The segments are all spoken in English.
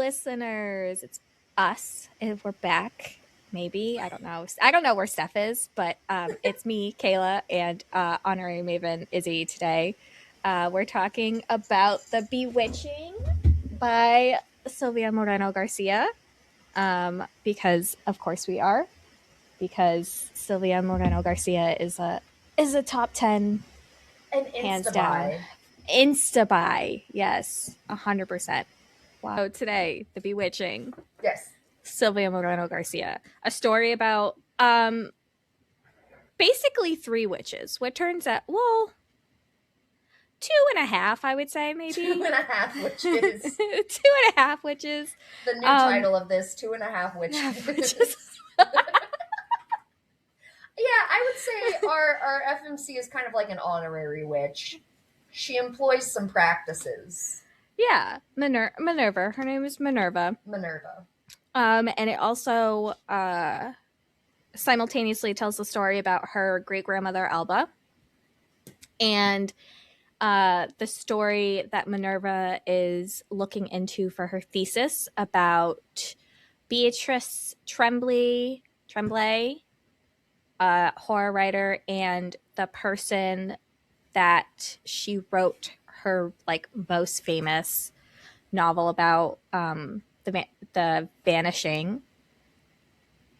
listeners. It's us. And we're back. Maybe. I don't know. I don't know where Steph is, but it's me, Kayla, and honorary Maven, Izzy, today. We're talking about The Bewitching by Silvia Moreno-Garcia. Because, of course, we are. Because Silvia Moreno-Garcia is a top 10, an hands down. Insta-buy. Yes, 100%. Wow. So today, The Bewitching. Yes. Silvia Moreno-Garcia. A story about basically 3 witches. What turns out, well, 2.5, I would say, maybe. 2.5 witches. 2.5 witches. The new title of this, 2.5 witches. Yeah, I would say our FMC is kind of like an honorary witch. She employs some practices. Yeah, Minerva. Her name is Minerva. And it also simultaneously tells the story about her great-grandmother, Alba. And the story that Minerva is looking into for her thesis about Beatrice Tremblay, horror writer, and the person that she wrote her like most famous novel about, the Vanishing,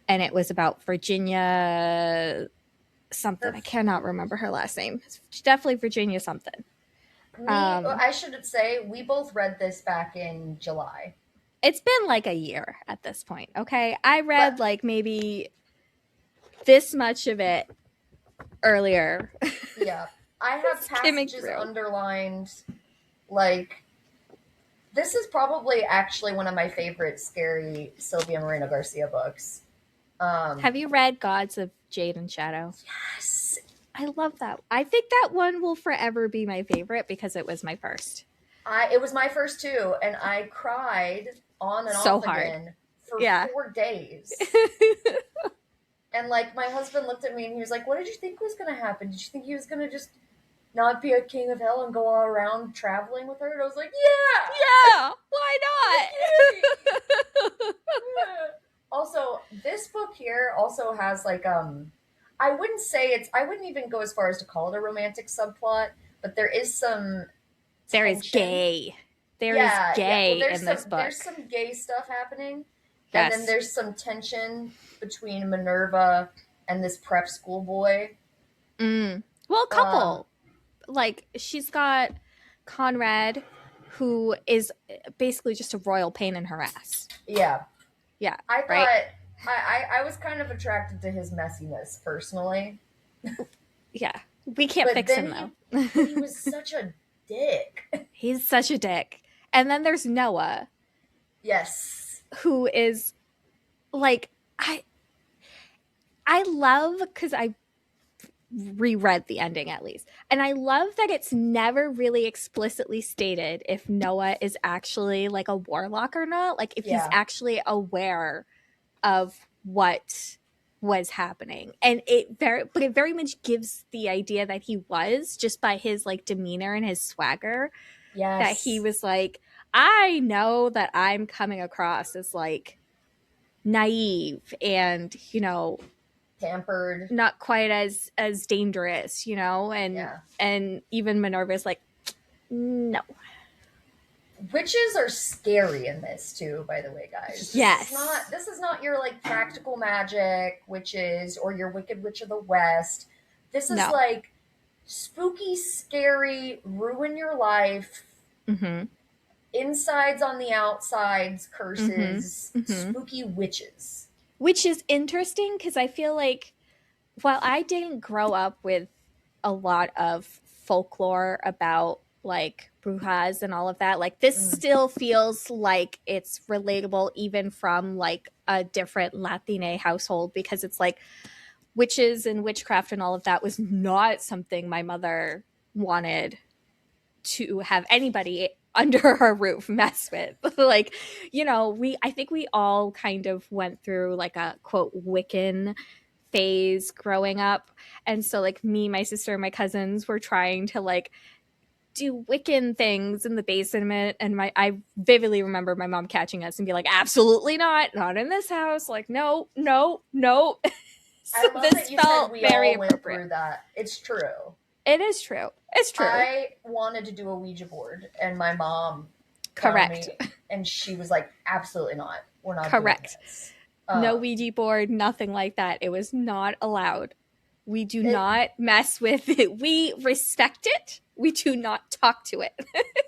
and it was about Virginia something. I cannot remember her last name. It's definitely Virginia something. I should say we both read this back in July. It's been like a year at this point. Okay, I read like maybe this much of it earlier. Yeah, I have passages underlined. Like, this is probably actually one of my favorite scary Silvia Moreno-Garcia books. Have you read Gods of Jade and Shadow? Yes. I love that. I think that one will forever be my favorite because it was my first. It was my first too, and I cried on and so off hard. Again for 4 days. And like, my husband looked at me and he was like, "What did you think was going to happen? Did you think he was going to just not be a king of hell and go all around traveling with her?" And I was like, yeah, why not? Yeah. Also, this book here also has like I wouldn't even go as far as to call it a romantic subplot, but there is some there is gay in this book. There's some gay stuff happening. Yes. And then there's some tension between Minerva and this prep school boy. Well, a couple. Like, she's got Conrad, who is basically just a royal pain in her ass. Yeah. I thought, right? I was kind of attracted to his messiness, personally. Yeah. We can't fix him, though. He was such a dick. He's such a dick. And then there's Noah. Yes. Who is, like, I love, because I reread the ending at least, and I love that it's never really explicitly stated if Noah is actually like a warlock or not, like if he's actually aware of what was happening. And it very much gives the idea that he was, just by his like demeanor and his swagger. Yes. That he was like, I know that I'm coming across as like naive and, you know, pampered, not quite as dangerous, you know. And even Minerva's like, no. Witches are scary in this too, by the way, guys. Yes. This is not your like practical magic witches or your Wicked Witch of the West. This is like spooky, scary, ruin your life. Insides on the outsides, curses, spooky witches. Which is interesting because I feel like, while I didn't grow up with a lot of folklore about like brujas and all of that, like this still feels like it's relatable even from like a different Latina household, because it's like witches and witchcraft and all of that was not something my mother wanted to have anybody under her roof mess with. Like, you know, I think we all kind of went through like a quote Wiccan phase growing up. And so like me, my sister, and my cousins were trying to like do Wiccan things in the basement, and I vividly remember my mom catching us and be like, absolutely not in this house. Like, no, no, no. So I love this that you said felt we very all went appropriate. through that. It's true. It is true. It's true. I wanted to do a Ouija board, and my mom found Correct. me, and she was like, "Absolutely not. We're not doing Correct. this." No Um, Ouija board, nothing like that. It was not allowed. We do it, not mess with it. We respect it. We do not talk to it.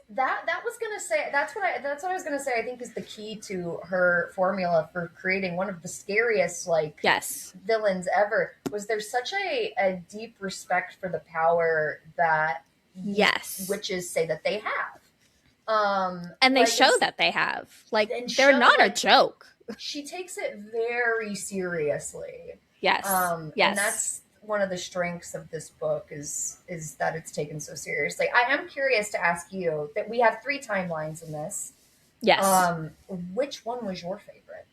that was gonna say that's what I was gonna say. I think is the key to her formula for creating one of the scariest like Yes. villains ever. Was there's such a deep respect for the power that Yes. witches say that they have. And they Like show that they have. Like, and they're show not a like joke. she takes it very seriously. Yes. Yes. And that's one of the strengths of this book is that it's taken so seriously. I am curious to ask you that we have 3 timelines in this. Yes. Which one was your favorite?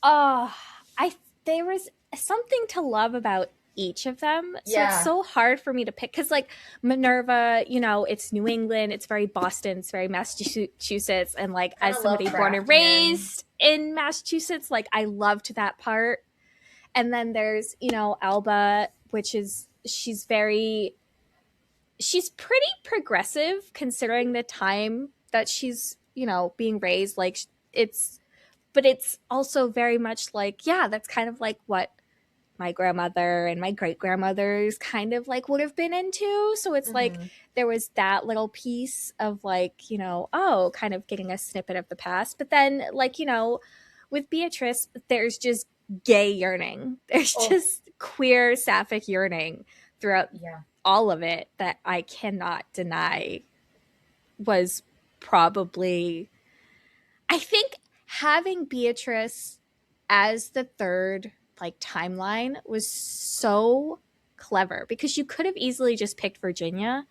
I there was something to love about each of them. So Yeah. it's so hard for me to pick because, like, Minerva, it's New England, it's very Boston, it's very Massachusetts, and like Kinda as somebody born and Lovecraftian. raised in Massachusetts, like I loved that part. And then there's Alba, which is she's pretty progressive considering the time that she's being raised. Like but it's also very much like, yeah, that's kind of like what my grandmother and my great grandmothers kind of like would have been into. So it's like Mm-hmm. there was that little piece of like, oh, kind of getting a snippet of the past. But then like, with Beatrice, there's just gay yearning. There's Oh, just queer sapphic yearning throughout yeah. all of it that I cannot deny was probably, I think having Beatrice as the third like timeline was so clever because you could have easily just picked Virginia,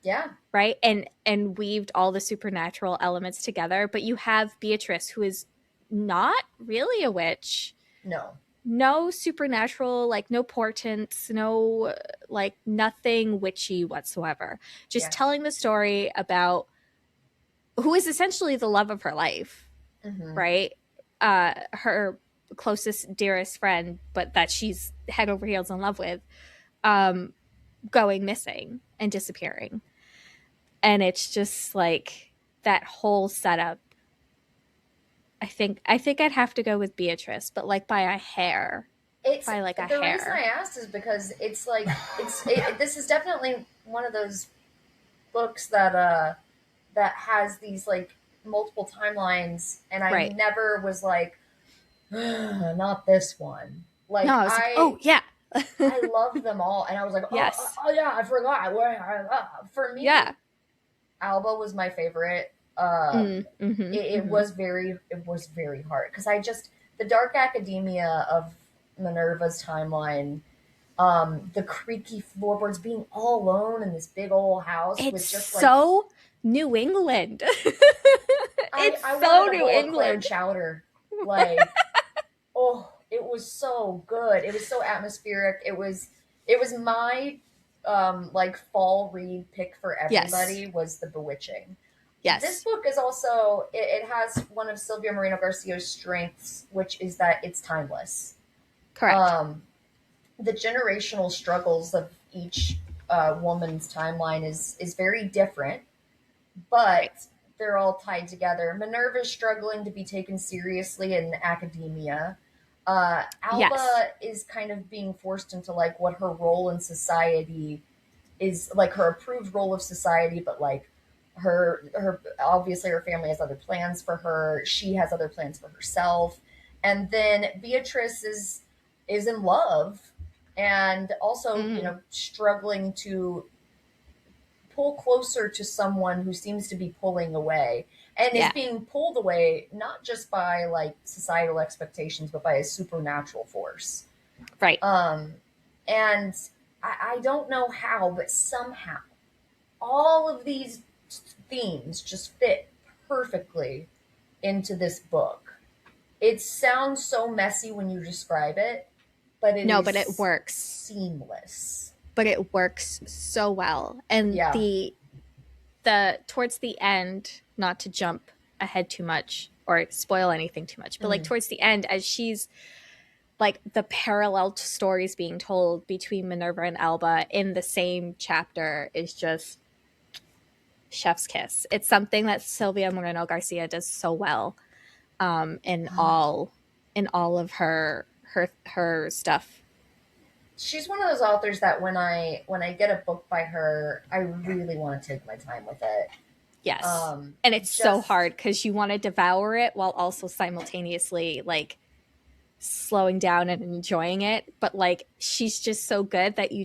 Yeah. right? And weaved all the supernatural elements together, but you have Beatrice who is not really a witch. No. No supernatural, like no portents, no like nothing witchy whatsoever. Just Yeah. telling the story about who is essentially the love of her life, Mm-hmm. right? Her closest, dearest friend, but that she's head over heels in love with, um, going missing and disappearing. And it's just like that whole setup. I think I'd have to go with Beatrice, but like by a hair. It's By like a the reason I hair. asked is because it's like this is definitely one of those books that has these like multiple timelines, and I Right. never was like, not this one. No, Like I was like, oh yeah. I love them all, and I was like, Yes. yeah, I forgot. For me, Yeah. Alba was my favorite. It Mm-hmm. was very hard because I just the dark academia of Minerva's timeline, the creaky floorboards, being all alone in this big old house It's with just like so New England. It's I so wanted a New bowl of clam England. chowder. Like, oh, it was so good. It was so atmospheric. It was my like fall read pick for Yes. everybody was The Bewitching. This Yes. book is also it has one of Silvia Moreno-Garcia's strengths, which is that it's timeless. Correct. Um, the generational struggles of each woman's timeline is very different, Right. but they're all tied together. Minerva's struggling to be taken seriously in academia. Yes. Alba is kind of being forced into like what her role in society is, like her approved role of society, but like her obviously her family has other plans for her. She has other plans for herself, and then Beatrice is in love and also Mm. struggling to pull closer to someone who seems to be pulling away and is Yeah. being pulled away not just by like societal expectations but by a supernatural force. Right. And I don't know how, but somehow all of these themes just fit perfectly into this book. It sounds so messy when you describe it, but it No, but it is works. seamless. But it works so well. And Yeah. the towards the end, not to jump ahead too much or spoil anything too much, but like towards the end, as she's like the parallel stories being told between Minerva and Alba in the same chapter is just chef's kiss. It's something that Silvia Moreno-Garcia does so well in all of her stuff. She's one of those authors that when I get a book by her, I really want to take my time with it. Yes. And it's so hard because you want to devour it while also simultaneously like slowing down and enjoying it. But like she's just so good that you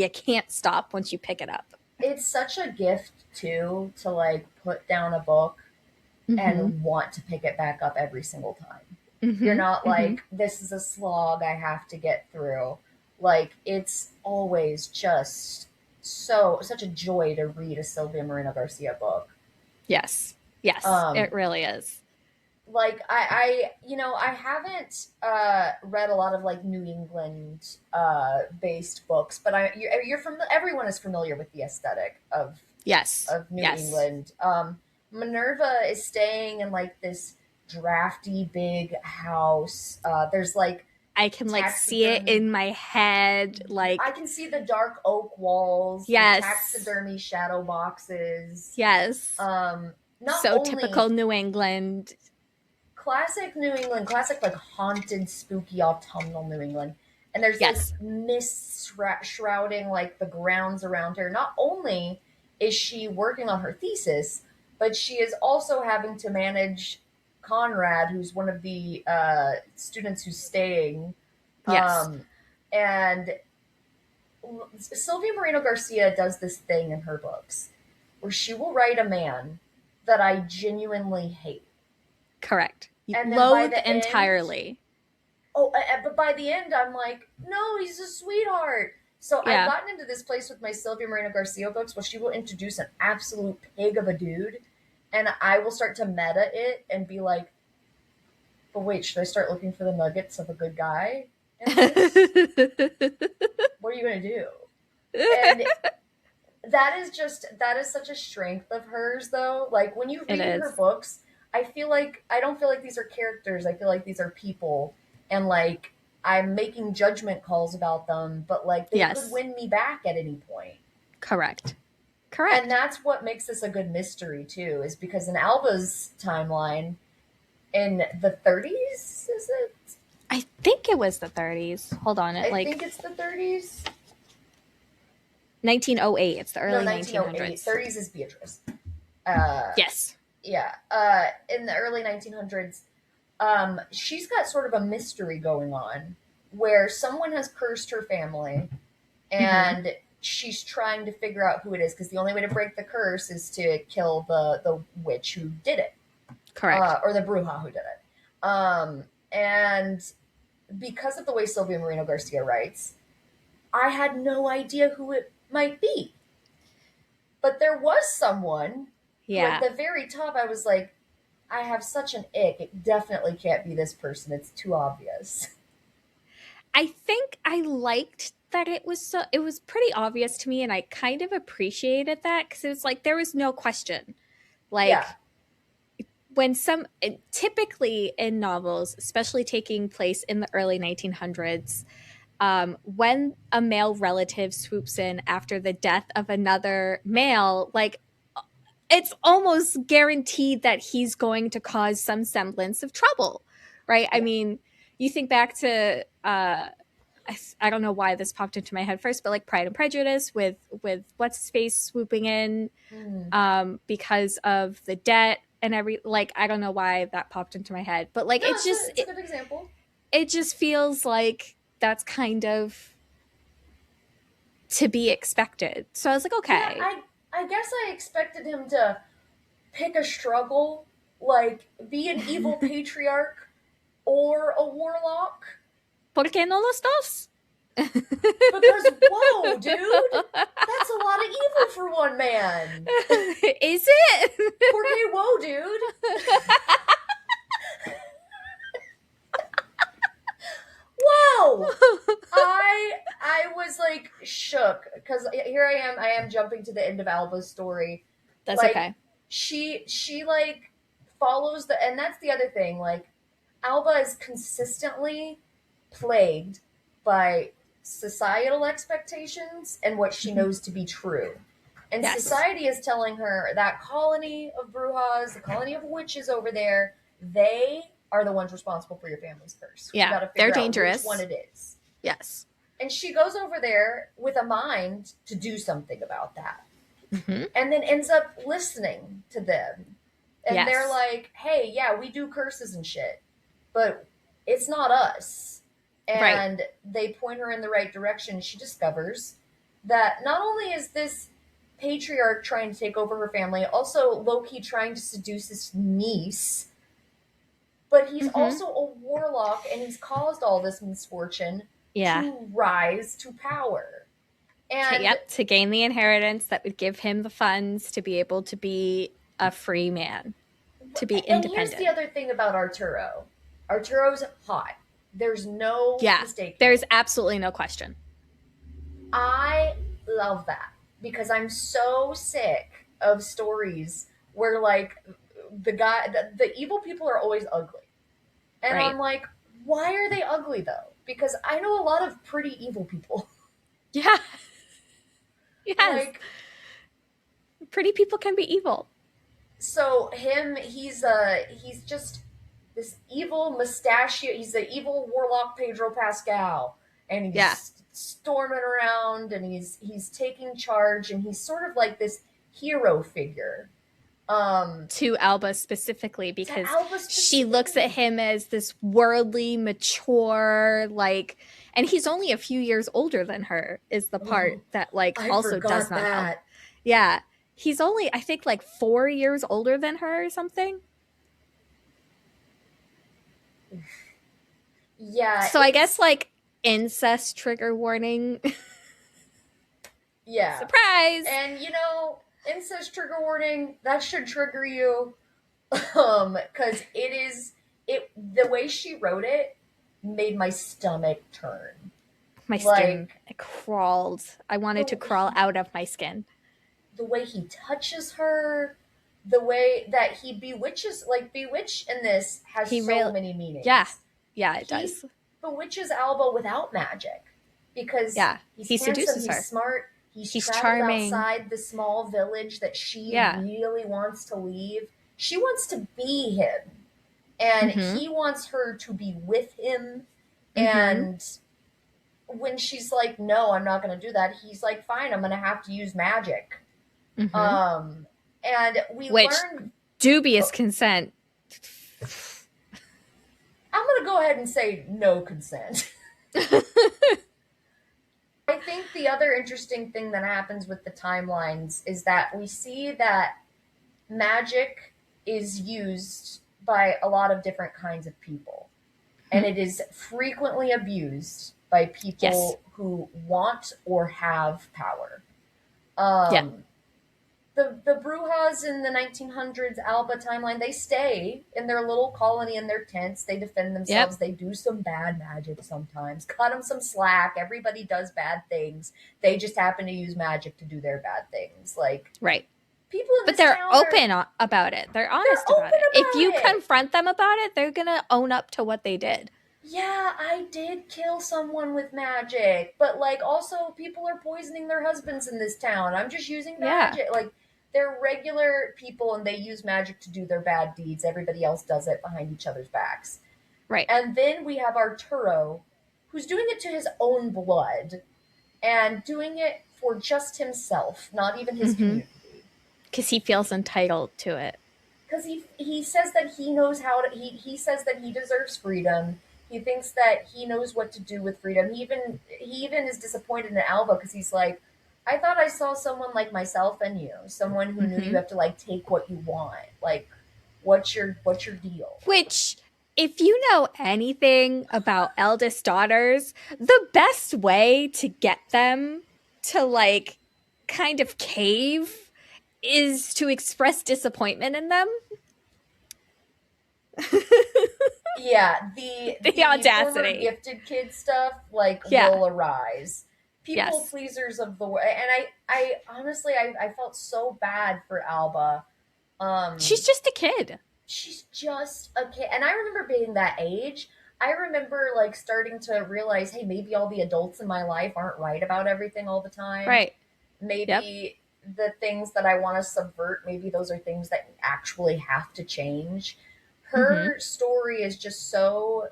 can't stop once you pick it up. It's such a gift too to like put down a book and want to pick it back up every single time. You're not like, this is a slog I have to get through. Like, it's always just such a joy to read a Silvia Moreno-Garcia book. Yes. Yes, it really is. Like, I haven't read a lot of like New England based books, but everyone is familiar with the aesthetic of New England. Minerva is staying in like this drafty big house. There's like I can like see it in my head. Like I can see the dark oak walls. Yes. The taxidermy shadow boxes. Yes. Not so only typical New England. Classic New England, classic like haunted, spooky autumnal New England. And there's like mist shrouding like the grounds around her. Not only is she working on her thesis, but she is also having to manage Conrad, who's one of the students who's staying. Yes. And Silvia Moreno-Garcia does this thing in her books where she will write a man that I genuinely hate. Correct. And loathe entirely. But by the end, I'm like, no, he's a sweetheart. So I've gotten into this place with my Silvia Moreno-Garcia books where she will introduce an absolute pig of a dude, and I will start to meta it and be like, but wait, should I start looking for the nuggets of a good guy? What are you going to do? And that is such a strength of hers, though. Like, when you read her books, I don't feel like these are characters. I feel like these are people. And, like, I'm making judgment calls about them, but, like, they could win me back at any point. Correct. And that's what makes this a good mystery, too, is because in Alba's timeline, in the 30s, is it? I think it was the 30s. Hold on. I think it's the 30s. 1908. It's the early 1900s. 30s is Beatrice. Yes. Yeah. In the early 1900s, she's got sort of a mystery going on where someone has cursed her family and she's trying to figure out who it is because the only way to break the curse is to kill the witch who did it. Correct. Or the bruja who did it. And because of the way Silvia Moreno-Garcia writes, I had no idea who it might be. But there was someone who at the very top I was like, I have such an ick. It definitely can't be this person. It's too obvious. I think I liked that it was pretty obvious to me, and I kind of appreciated that because it was like there was no question. Like when typically in novels, especially taking place in the early 1900s, when a male relative swoops in after the death of another male, like it's almost guaranteed that he's going to cause some semblance of trouble, right? I mean, you think back to I don't know why this popped into my head first, but like Pride and Prejudice with what's his face swooping in because of the debt and I don't know why that popped into my head, but like it's a good example. It just feels like that's kind of to be expected. So I was like, okay. Yeah, I guess I expected him to pick a struggle, like be an evil patriarch or a warlock. ¿Por qué no los dos? Because, whoa, dude, that's a lot of evil for one man. Is it? Porque, whoa, dude. Whoa! I was like shook because here I am jumping to the end of Alba's story That's Like okay. she like follows the, and that's the other thing. Like Alba is consistently plagued by societal expectations and what she Mhm. knows to be true. And Yes. society is telling her that colony of brujas, the colony of witches over there, they are the ones responsible for your family's curse. We Yeah. got to They're figure out which one dangerous. it is. Yes. And she goes over there with a mind to do something about that. Hmm. And then ends up listening to them. And they're Yes. like, hey, yeah, we do curses and shit, but it's not us. Right. And they point her in the right direction. She discovers that not only is this patriarch trying to take over her family, also Loki trying to seduce his niece, but he's Hmm. also a warlock and he's caused all this misfortune Yeah. to rise to power. And Yep. To gain the inheritance that would give him the funds to be able to be a free man, to be and here's the independent. other thing about Arturo. Arturo's hot. There's no Yeah. mistaking There's it. absolutely no question. I love that because I'm so sick of stories where like the evil people are always ugly. And I'm Right. like, why are they ugly though? Because I know a lot of pretty evil people. Yeah. Yes. Like, Pretty people can be evil. so him, he's just this evil mustachio. He's the evil warlock Pedro Pascal, and Yeah. he's storming around, and he's taking charge, and he's sort of like this hero figure. To Alba specifically To because Alba she looks at specifically. him as this worldly, mature, like, and he's only a few years older than her, is the part Oh, that, like, I also does forgot not help. that. Yeah. He's only, I think, like 4 years older than her or something. Yeah, So I guess, it's like, incest trigger warning. yeah, Surprise! and incest trigger warning that should trigger you, because the way she wrote it made my stomach turn. My skin Like crawled. I the wanted to crawl he out of my skin. the way he touches her, the way that he bewitches, like bewitch in this has He so real many Yeah. meanings. Yeah, it He does. bewitches Alba without magic because Yeah. he's He handsome, seduces he's her. smart, he's He's traveled charming. outside the small village that she Yeah. really wants to leave. She wants to be him, and Mhm. he wants her to be with him. Mhm. And when she's like, "No, I'm not going to do that," he's like, "Fine, I'm going to have to use magic." Mhm. Um, and we Which learn. dubious Oh, consent. I'm going to go ahead and say no consent. I think the other interesting thing that happens with the timelines is that we see that magic is used by a lot of different kinds of people, and Mhm. it is frequently abused by Yes. people who want or have power. Yeah. Um, the Brujas in the 1900s Alba timeline, they stay in their little colony in their tents. They defend Yep. themselves. They do some bad magic sometimes. Cut them some slack. Everybody does bad things. They just happen to use magic to do their bad things. Like Right. people in But this they're town are open about it. They're they're honest about open it. If you about it. confront them about it, they're going to own up to what they did. Yeah, I did kill someone with magic, but like also people are poisoning their husbands in this town. I'm just using Yeah. magic. Like they're regular people and they use magic to do their bad deeds. Everybody else does it behind each other's backs. Right. And then we have Arturo, who's doing it to his own blood and doing it for just himself, not even his Mhm. community. Cuz he feels entitled to it. Because he says that he knows how to he says that he deserves freedom. He thinks that he knows what to do with freedom. He even is disappointed in Alba because he's like, I thought I saw someone like myself and you, someone who knew you Mhm. have to like take what you want. Like, what's your deal? Which, if you know anything about eldest daughters, the best way to get them to, like, kind of cave is to express disappointment in them. Yeah, the The the former audacity. gifted kid stuff like Yeah. will arise. people Yes. pleasers of the world. And I honestly, I felt so bad for Alba. She's just a kid. She's just a kid, and I remember being that age. I remember like starting to realize, hey, maybe all the adults in my life aren't right about everything all the time. Right. Yep. Maybe the things that I want to subvert, maybe those are things that actually have to change. Mm-hmm. Her story is just so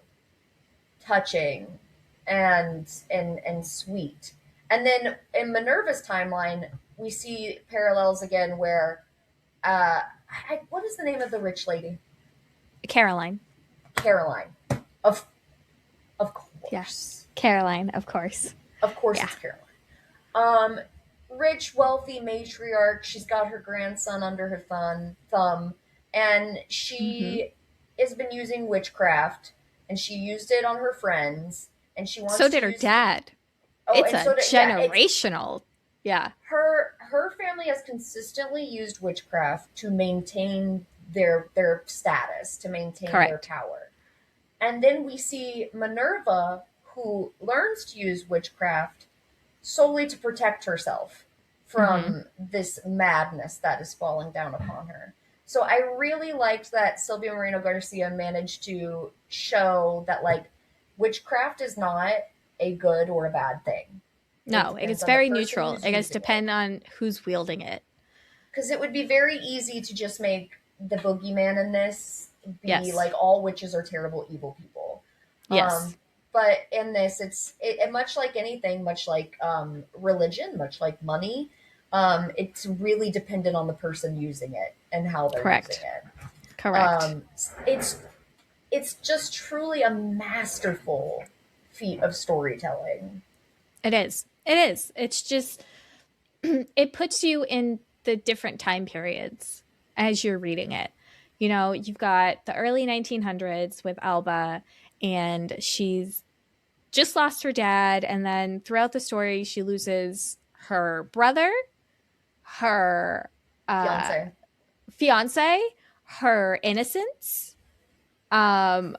touching and sweet. And then in Minerva's timeline, we see parallels again where what is the name of the rich lady? Caroline. Caroline. Of of Yeah. course. Caroline, of course. Of course Yeah. it's Caroline. Um Rich, wealthy matriarch. She's got her grandson under her thumb, and Mm-hmm. she has been using witchcraft, and she used it on her friends, and she So wants to did her use it. dad. Oh, It's and a so did, yeah, it's generational. Yeah. her family has consistently used witchcraft to maintain their status, to maintain their Correct. power. And then we see Minerva, who learns to use witchcraft solely to protect herself Mm-hmm. from this madness that is falling down upon her. So I really liked that Silvia Moreno Garcia managed to show that like witchcraft is not a good or a bad thing. It No, it depends is on the very person neutral. who's It does using it. depend on who's wielding it. Because it would be very easy to just make the boogeyman in this be Yes. like all witches are terrible evil people. Yes. But in this, it much like anything, much like religion, much like money. It's really dependent on the person using it and how they're using Correct. it. Correct. Um, it's it's just truly a masterful feat of storytelling. It is. It is. It's just it puts you in the different time periods as you're reading it. You know, you've got the early 1900s with Alba, and she's just lost her dad. And then throughout the story, she loses her brother, her uh, Fiance, fiance, her innocence, um,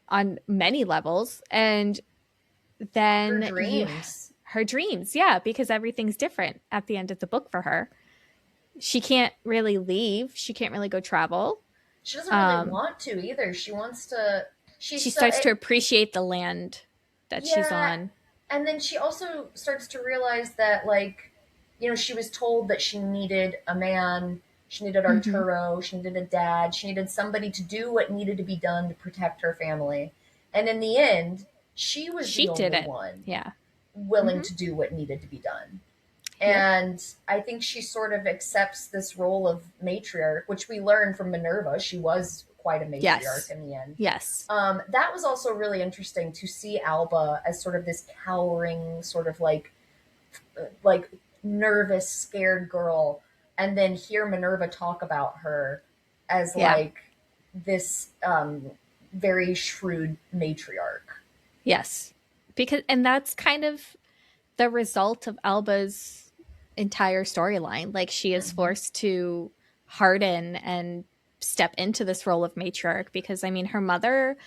on many levels. And her then dreams. her dreams, yeah, because everything's different at the end of the book for her. She can't really leave. She can't really go travel. She doesn't really Um, want to either. She wants to. she She's so starts to appreciate the land that she's yeah, on. and then she also starts to realize that like, she was told that she needed a man, she needed Mm-hmm. Arturo, she needed a dad, she needed somebody to do what needed to be done to protect her family. And in the end, she was the She did only it. one Yeah. willing Mm-hmm. to do what needed to be done. Yep. And I think she sort of accepts this role of matriarch, which we learn from Minerva. She was quite a matriarch Yes. in the end. Yes. That was also really interesting to see Alba as sort of this cowering, sort of like nervous, scared girl, and then hear Minerva talk about her as Yeah. like this very shrewd matriarch. Yes. Because and that's kind of the result of Alba's entire storyline. Like she is Mm-hmm. forced to harden and step into this role of matriarch because I mean her mother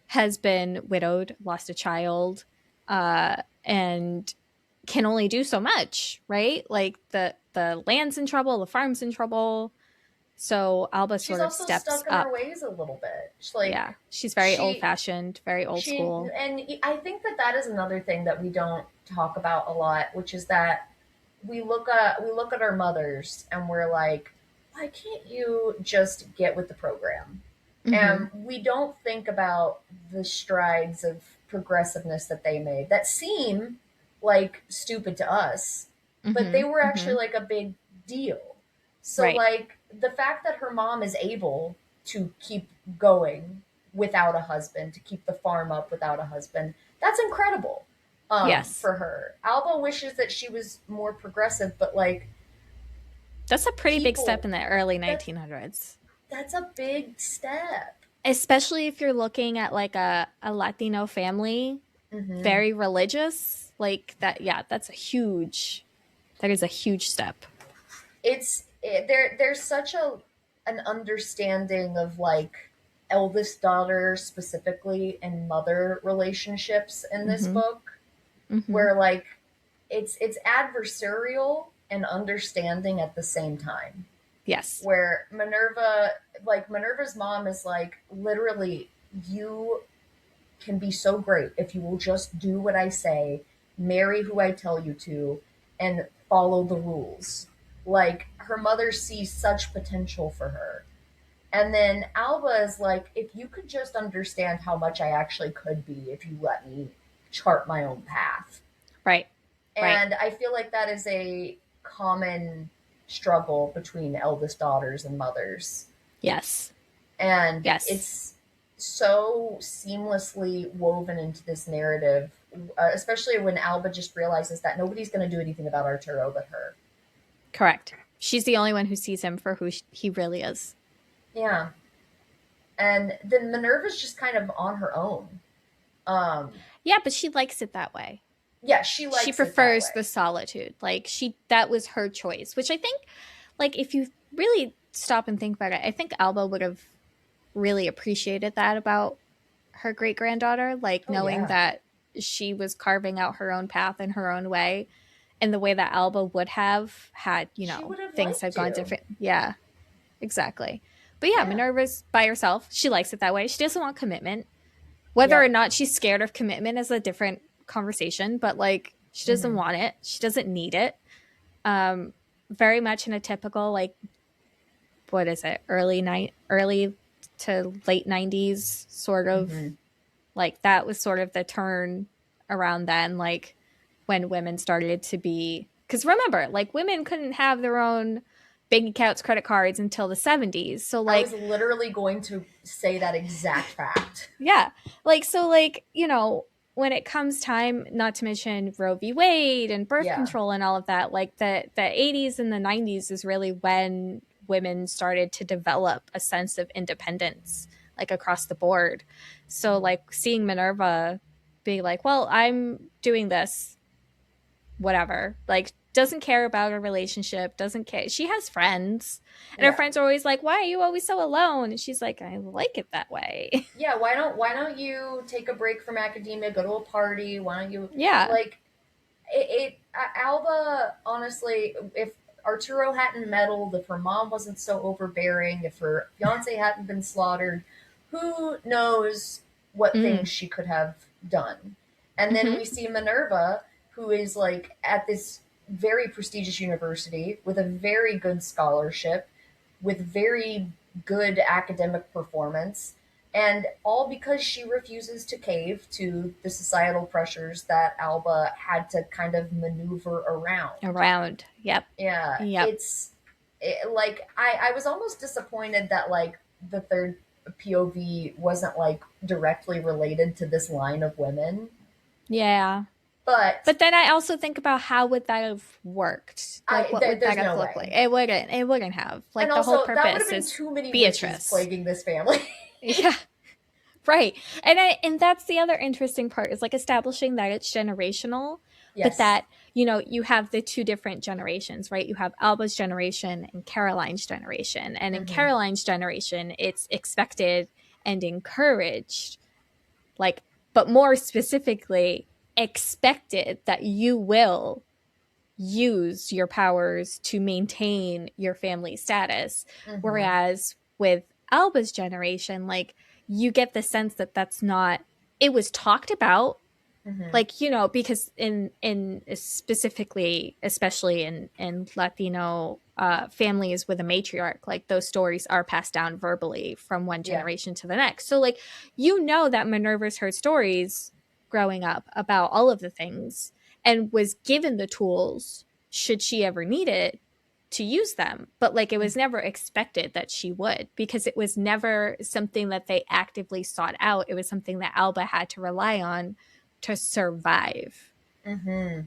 has been widowed, lost a child, and can only do so much, right? Like the land's in trouble, the farm's in trouble. So Alba She's sort of also steps stuck in her up. ways a little bit. She's Yeah, like she's very old she fashioned, very old she school. and I think that that is another thing that we don't talk about a lot, which is that we look at our mothers and we're like, why can't you just get with the program? Mm-hmm. And we don't think about the strides of progressiveness that they made that seem like stupid to us, but they Mm-hmm. were actually Mm-hmm. like a big deal. So Right. like the fact that her mom is able to keep going without a husband, to keep the farm up without a husband, that's incredible Yes. for her. Alba wishes that she was more progressive, but like That's a pretty big step people, in the early that's 1900s. that's a big step. Especially if you're looking at like a Latino family, Hmm. very religious, like that. Yeah, that is a huge step. There's such an understanding of like eldest daughter specifically and mother relationships in this Mm-hmm. book Mm-hmm. where like it's adversarial and understanding at the same time. Yes. Where Minerva, like Minerva's mom is like, literally, you can be so great if you will just do what I say, marry who I tell you to, and follow the rules. Like, her mother sees such potential for her. And then Alba is like, if you could just understand how much I actually could be if you let me chart my own path. Right. Right. And I feel like that is a common struggle between eldest daughters and mothers. Yes. And Yes. it's so seamlessly woven into this narrative, especially when Alba just realizes that nobody's going to do anything about Arturo but her. Correct. She's the only one who sees him for who he really is. Yeah. And then Minerva's just kind of on her own. Yeah, but she likes it that way. Yeah, she likes She it that prefers way. the solitude. Like that was her choice, which I think, like, if you really stop and think about it, I think Alba would have really appreciated that about her great granddaughter, like Oh knowing yeah. that she was carving out her own path in her own way, in the way that Alba would have had, She would have things liked had gone to. different. Yeah, exactly. But yeah, Yeah. Minerva's by herself. She likes it that way. She doesn't want commitment. Whether or Yep. not she's scared of commitment is a different conversation, but like she doesn't Mm-hmm. want it. She doesn't need it. Um, Very much in a typical, like, what is it? Early to late 90s sort of, Mm-hmm. like, that was sort of the turn around then, like when women started to be, because remember, like, women couldn't have their own bank accounts, credit cards until the 70s. So I was like, literally going to say that exact fact. yeah. Like, so, like, when it comes time, not to mention Roe v. Wade and birth Yeah. control and all of that, like the 80s and the 90s is really when women started to develop a sense of independence, like across the board. So, Mm-hmm. like, seeing Minerva being like, well, I'm doing this, whatever, like, doesn't care about a relationship, doesn't care. She has friends, and her Yeah. friends are always like, why are you always so alone? And she's like, I like it that way. Yeah, why don't you take a break from academia, go to a party? Why don't you, Yeah. like, Alba, honestly, if Arturo hadn't meddled, if her mom wasn't so overbearing, if her fiance hadn't been slaughtered, who knows what Mm. things she could have done. And then Mm-hmm. we see Minerva, who is like at this very prestigious university with a very good scholarship, with very good academic performance, and all because she refuses to cave to the societal pressures that Alba had to kind of maneuver around. Around. Yep. Yeah, Yep. like I was almost disappointed that like the third POV wasn't like directly related to this line of women, Yeah. but But then I also think about, how would that have worked? Like, what would that there's have no looked like? way. It wouldn't have. And Like, the whole also, that would have purpose been is too many witches Beatrice. plaguing this family. Yeah. Right. And that's the other interesting part, is like establishing that it's generational, but Yes. that, you have the two different generations, right? You have Alba's generation and Caroline's generation. And in Mm-hmm. Caroline's generation, it's expected and encouraged, like, but more specifically, expected that you will use your powers to maintain your family status. Mm-hmm. Whereas with Alba's generation, like, you get the sense that that's not, it was talked about, Mm-hmm. like, because in specifically, especially in Latino families with a matriarch, like, those stories are passed down verbally from one Yeah. generation to the next. So, like, that Minerva's heard stories growing up about all of the things, and was given the tools, should she ever need it, to use them. But, like, it was never expected that she would, because it was never something that they actively sought out. It was something that Alba had to rely on to survive, Mm-hmm.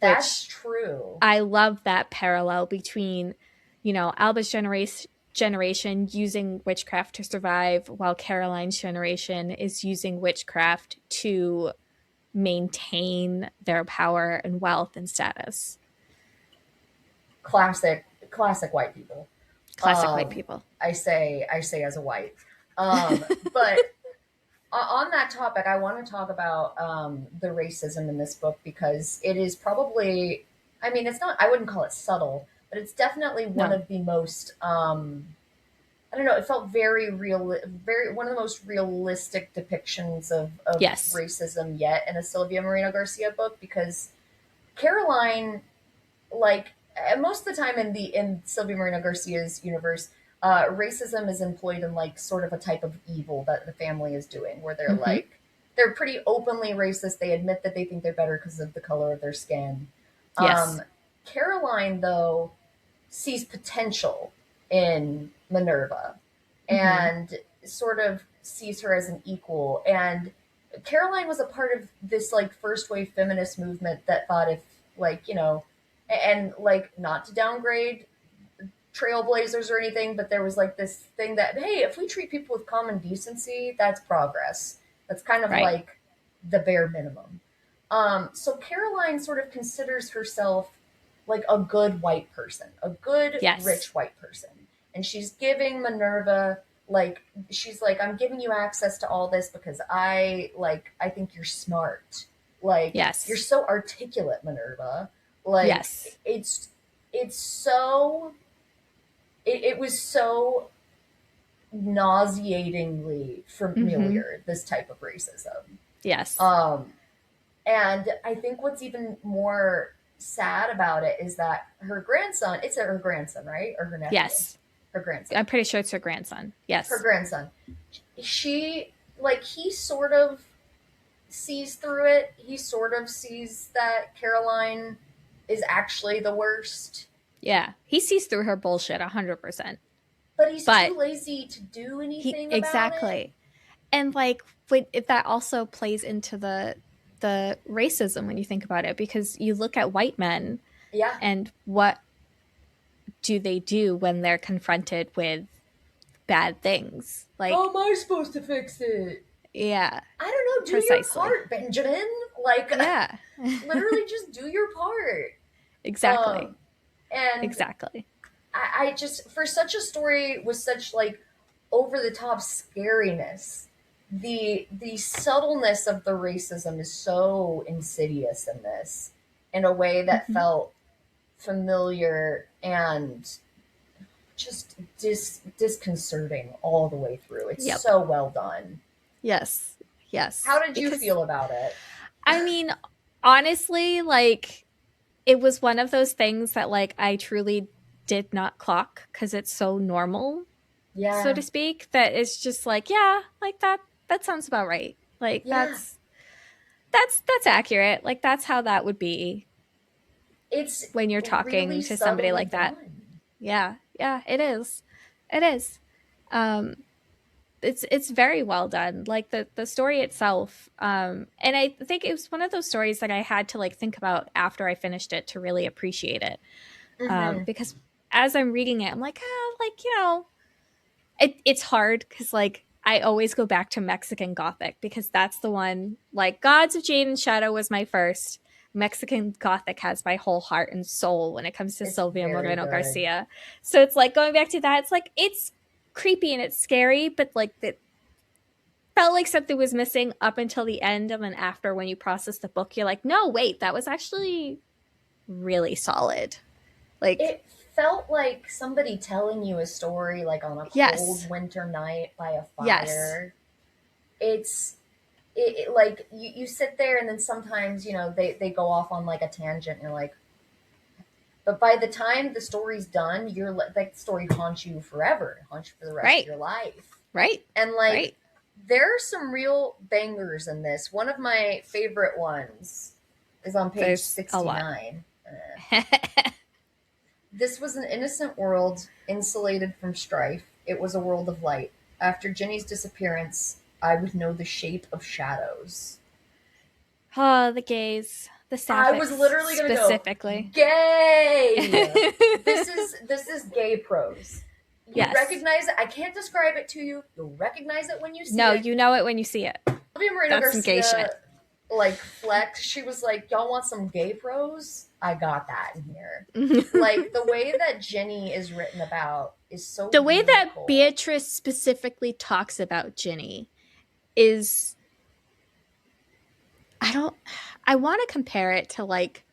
That's which true. I love that parallel between, Alba's generation using witchcraft to survive, while Caroline's generation is using witchcraft to maintain their power and wealth and status. Classic white people. Classic white Um, people. I say as a white. But On that topic, I want to talk about the racism in this book because it is probably, I mean, it's not, I wouldn't call it subtle, but it's definitely one No. of the most, I don't know, it felt very real, very, one of the most realistic depictions of Yes. racism yet in a Silvia Moreno-Garcia book because Caroline, like most of the time in Sylvia Moreno Garcia's universe, racism is employed in like sort of a type of evil that the family is doing, where they're Mm-hmm. like they're pretty openly racist. They admit that they think they're better because of the color of their skin. Yes. Um, Caroline, though, sees potential in Minerva Mm-hmm. and sort of sees her as an equal. And Caroline was a part of this like first wave feminist movement that thought if like, and like not to downgrade trailblazers or anything, but there was like this thing that, hey, if we treat people with common decency, that's progress. That's kind of Right. like the bare minimum. So Caroline sort of considers herself like a good white person, a good Yes. rich white person. And she's giving Minerva like she's like, I'm giving you access to all this because I think you're smart. Like you're Yes. so articulate, Minerva. Like Yes. it's so it was so nauseatingly Mm-hmm. familiar, this type of racism. Yes. Um, and I think what's even more sad about it is that her grandson, it's her grandson, right? Or her nephew? Yes. Her grandson. I'm pretty sure it's her grandson. Her Yes. grandson. She, like, he sort of sees through it. He sort of sees that Caroline is actually the worst, Yeah. He sees through her bullshit 100%. but he's But too lazy to do he anything about it. exactly. And like that also plays into the racism when you think about it, because you look at white men Yeah. and what do they do when they're confronted with bad things? How Like, am I supposed to fix it? yeah, I don't know, do your precisely. part, Benjamin. Like, Yeah. literally just do your part. Exactly. Um, and Exactly. I just, for such a story with such like over the top scariness, the subtleness of the racism is so insidious in this in a way that Hmm. felt familiar and just disconcerting all the way through. It's Yep. so well done. Yes. How Yes. did you Because feel about it? I mean, honestly, like it was one of those things that like I truly did not clock because it's so normal, so Yeah, to speak, that it's just like, yeah, like that sounds about right. Like yeah. that's accurate. Like that's how that would be It's when you're really talking to somebody subtly like that. done. Yeah. Yeah, it is. It is. Um it's very well done. Like the story itself, and I think it was one of those stories that I had to like think about after I finished it to really appreciate it. Mm-hmm. Because as I'm reading it, I'm like, like, it's hard because like I always go back to Mexican Gothic because that's the one. Like Gods of Jade and Shadow was my first. Mexican Gothic has my whole heart and soul when it comes to It's Silvia very Moreno good. Garcia. So it's like going back to that. It's like it's creepy and it's scary, but like it felt like something was missing up until the end, and then after when you process the book, you're like, no, wait, that was actually really solid. Like, It felt like somebody telling you a story like on a yes, cold winter night by a yes, fire. It's like you sit there and then sometimes they go off on like a tangent and you're like, but by the time the story's done, you're like that story haunts you forever, it haunts you for the rest of right, your life. right, And like right. there are some real bangers in this. One of my favorite ones is on page There's a lot. 69. This was an innocent world, insulated from strife. It was a world of light. After Jenny's disappearance, I would know the shape of shadows. Oh, the gays, the I was sapphics literally gonna go, specifically. gay. This is gay prose. You Yes. recognize it. I can't describe it to you. You'll recognize it when you see No, it. you know it when you see it. Sylvia Moreno That's some gay Garcia shit. like flex. She was like, "Y'all want some gay prose? I got that in here." Like the way that Jenny is written about is so The way that beautiful. Beatrice specifically talks about Ginny is, I want to compare it to like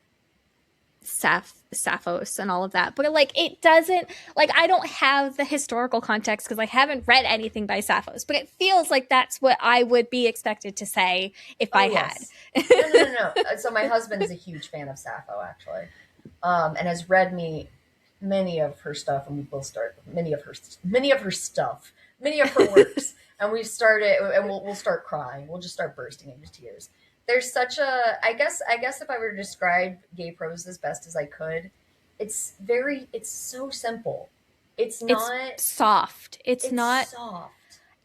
Sappho's and all of that, but like it doesn't, like I don't have the historical context because I haven't read anything by Sappho's, but it feels like that's what I would be expected to say if I Oh had. yes. No. So my husband's a huge fan of Sappho, actually, and has read me many of her stuff, and we will start many of her stuff, many of her works, and we've started, and we'll start crying. We'll just start bursting into tears. There's such a, I guess if I were to describe gay prose as best as I could, it's so simple. It's It's not. soft. It's soft.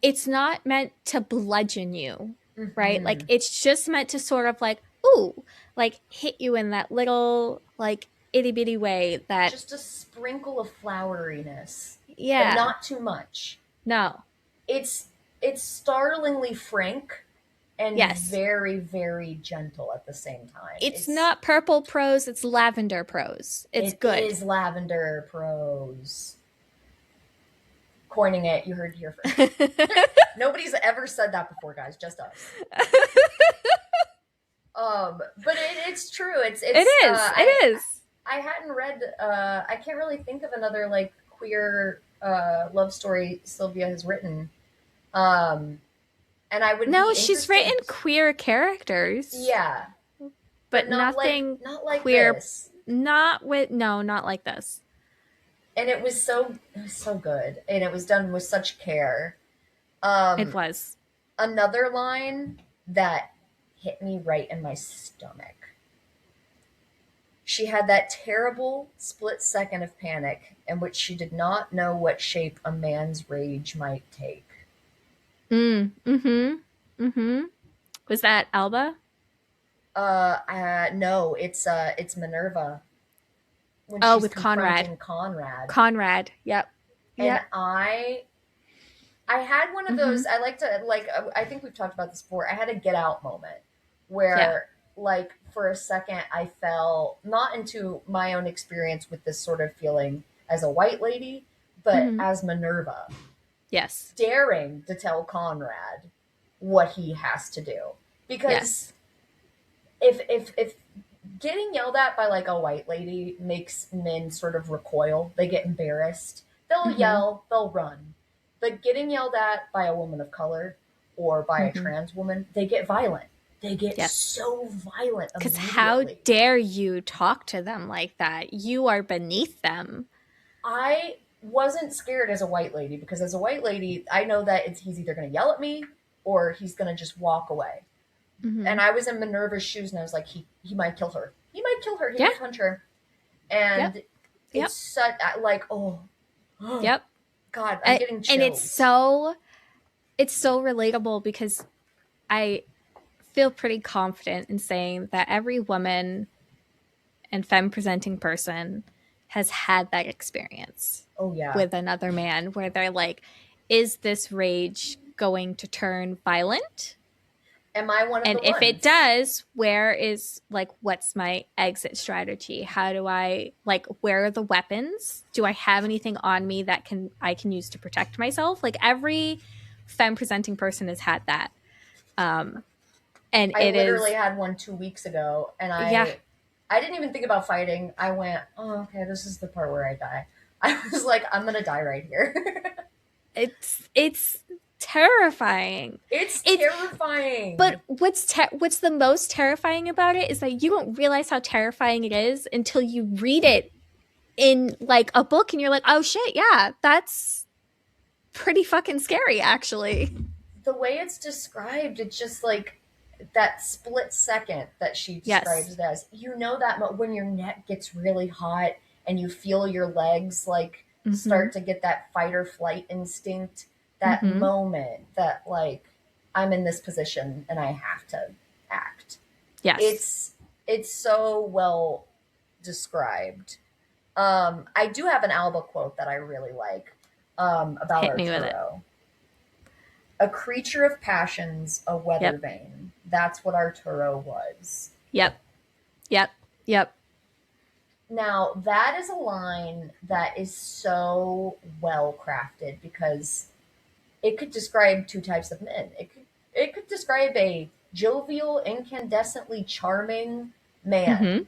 It's not meant to bludgeon you, right? Like Mm-hmm. it's just meant to sort of like, ooh, like hit you in that little like itty bitty way that, Just a sprinkle of floweriness, but yeah, not too much. no, It's it's startlingly frank and yes. very, very gentle at the same time. It's not purple prose, it's lavender prose. It's It good. is lavender prose. Coining it, you heard it here first. Nobody's ever said that before, guys, just us. But it's true. It is. It is. I hadn't read. I can't really think of another like queer love story Sylvia has written. And I would No, be she's interested. written queer characters. Yeah, but not nothing like not like queer. this. Not like this. And it was so good, and it was done with such care. It was. Another line that hit me right in my stomach. She had that terrible split second of panic in which she did not know what shape a man's rage might take. Mm-hmm. Was that Alba? No, it's Minerva when Oh, she's with Conrad. confronting Conrad. Conrad. Yep. And Yep. I had one of those. I like to like. I think we've talked about this before. I had a get out moment where, like, for a second, I fell not into my own experience with this sort of feeling as a white lady, but as Minerva, Yes. daring to tell Conrad what he has to do. Because if getting yelled at by like a white lady makes men sort of recoil, they get embarrassed. They'll yell, they'll run. But getting yelled at by a woman of color or by a trans woman, they get violent. They get so violent Because immediately. how dare you talk to them like that? You are beneath them. I wasn't scared as a white lady because as a white lady, I know that he's either going to yell at me or he's going to just walk away. And I was in Minerva's shoes and I was like, he might kill her. He might kill her. He might punch her. And it's such like, Yep. God, I'm getting chills. And it's so relatable because I feel pretty confident in saying that every woman and femme presenting person has had that experience. Oh yeah. With another man where they're like, is this rage going to turn violent? Am I one of and the ones? if it does, where is like what's my exit strategy? How do I like where are the weapons? Do I have anything on me that I can use to protect myself? Like every femme presenting person has had that. And I literally had one 2 weeks ago and I didn't even think about fighting. I went, oh, okay, this is the part where I die. I was like, I'm gonna die right here. It's terrifying. It's terrifying. But what's the most terrifying about it is that you don't realize how terrifying it is until you read it in like a book and you're like, oh shit, yeah, that's pretty fucking scary actually. The way it's described, it's just like that split second that she describes it as. You know that when your neck gets really hot and you feel your legs like start to get that fight or flight instinct, that moment that like I'm in this position and I have to act. Yes. It's so well described. I do have an Alba quote that I really like about Hit me with Arturo. A creature of passions, a weather vane. That's what Arturo was. Yep. Now, that is a line that is so well crafted because it could describe two types of men. It could describe a jovial, incandescently charming Mm-hmm. man.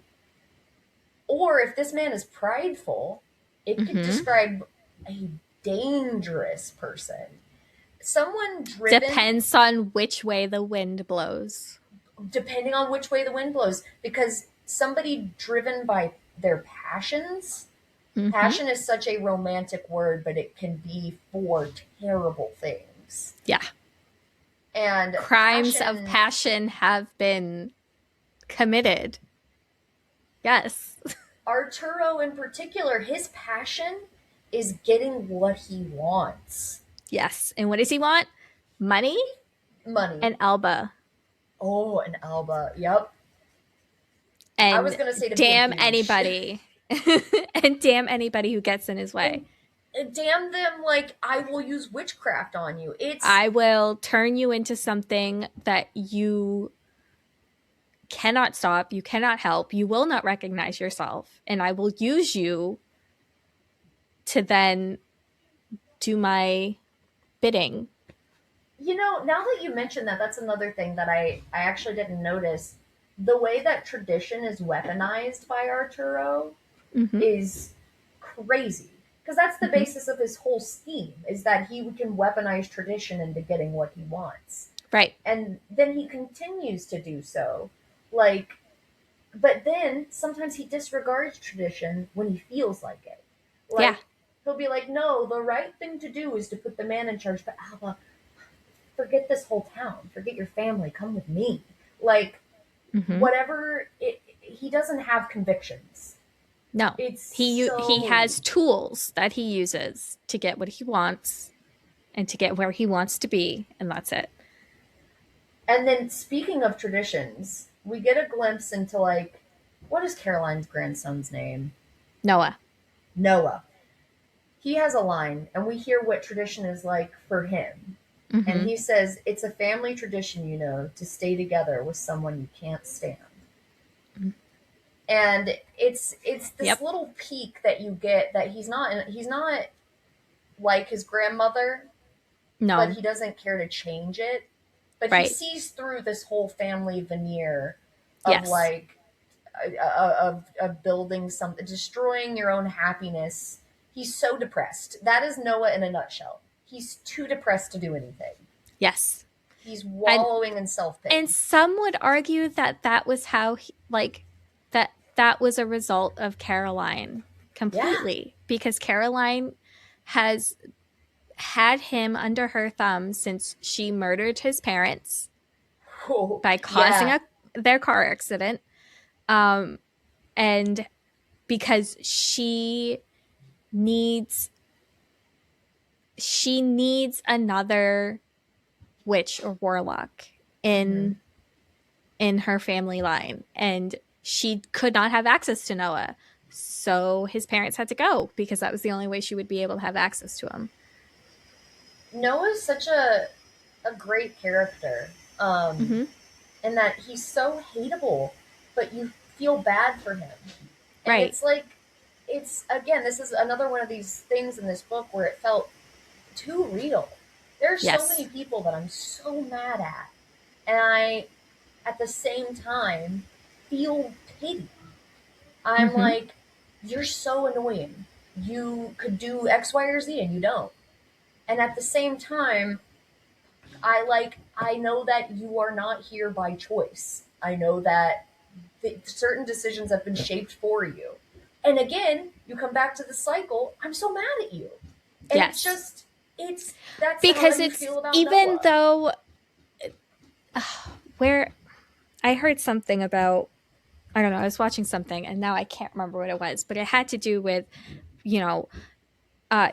Or if this man is prideful, it could Mm-hmm. describe a dangerous person. Someone driven, Depends on which way the wind blows. depending on which way the wind blows, because somebody driven by their passions. Mm-hmm. Passion is such a romantic word, but it can be for terrible things. Yeah. And Crimes of passion, passion have been committed. Yes. Arturo in particular, his passion is getting what he wants. Yes. And what does he want? Money Money. and Alba. Oh, and Alba. Yep. I was And going to say to be a damn douche. anybody. And damn anybody who gets in his way. And damn them, like, I will use witchcraft on you. It's. I will turn you into something that you cannot stop, you cannot help, you will not recognize yourself, and I will use you to then do my bidding. You know, now that you mention that, that's another thing that I actually didn't notice. The way that tradition is weaponized by Arturo Mm-hmm. is crazy. Because that's the Mm-hmm. basis of his whole scheme, is that he can weaponize tradition into getting what he wants. Right. And then he continues to do so. Like, but then sometimes he disregards tradition when he feels like it. Yeah. Like, he'll be like, no, the right thing to do is to put the man in charge. But Alba, forget this whole town. Forget your family. Come with me. Like, Mm-hmm. whatever it, he doesn't have convictions. No. It's He so. has tools that he uses to get what he wants and to get where he wants to be, and that's it. And then speaking of traditions, we get a glimpse into like, what is Caroline's grandson's name? Noah. Noah. He has a line, and we hear what tradition is like for him. And Mm-hmm. he says, it's a family tradition, you know, to stay together with someone you can't stand. And it's this Yep. little peek that you get that he's not like his grandmother, but No. he doesn't care to change it. But he Right. sees through this whole family veneer of Yes. like of building something, destroying your own happiness. He's so depressed. That is Noah in a nutshell. He's too depressed to do anything. Yes. He's And wallowing in self and pity. some would argue that that was how he, like that was a result of Caroline Yeah. completely, because Caroline has had him under her thumb since she murdered his parents Oh, by causing yeah. their car accident, um, and because needs she needs another witch or warlock Hmm. in her family line, and she could not have access to Noah. So his parents had to go because that was the only way she would be able to have access to him. Noah's such a great character. Mm-hmm. In that he's so hateable, but you feel bad for him. And Right. it's like, it's again, this is another one of these things in this book where it felt too real. There are so many Yes. people that I'm so mad at, and I, at the same time, feel pity. I'm Mm-hmm. like, you're so annoying. You could do X, Y, or Z, and you don't. And at the same time, I know that you are not here by choice. I know that certain decisions have been shaped for you. And again, you come back to the cycle. I'm so mad at you. And it's Yes. just, it's that's how Because you it's, feel about even Noah. though uh, where I heard something about, I don't know, I was watching something and now I can't remember what it was, but it had to do with, you know,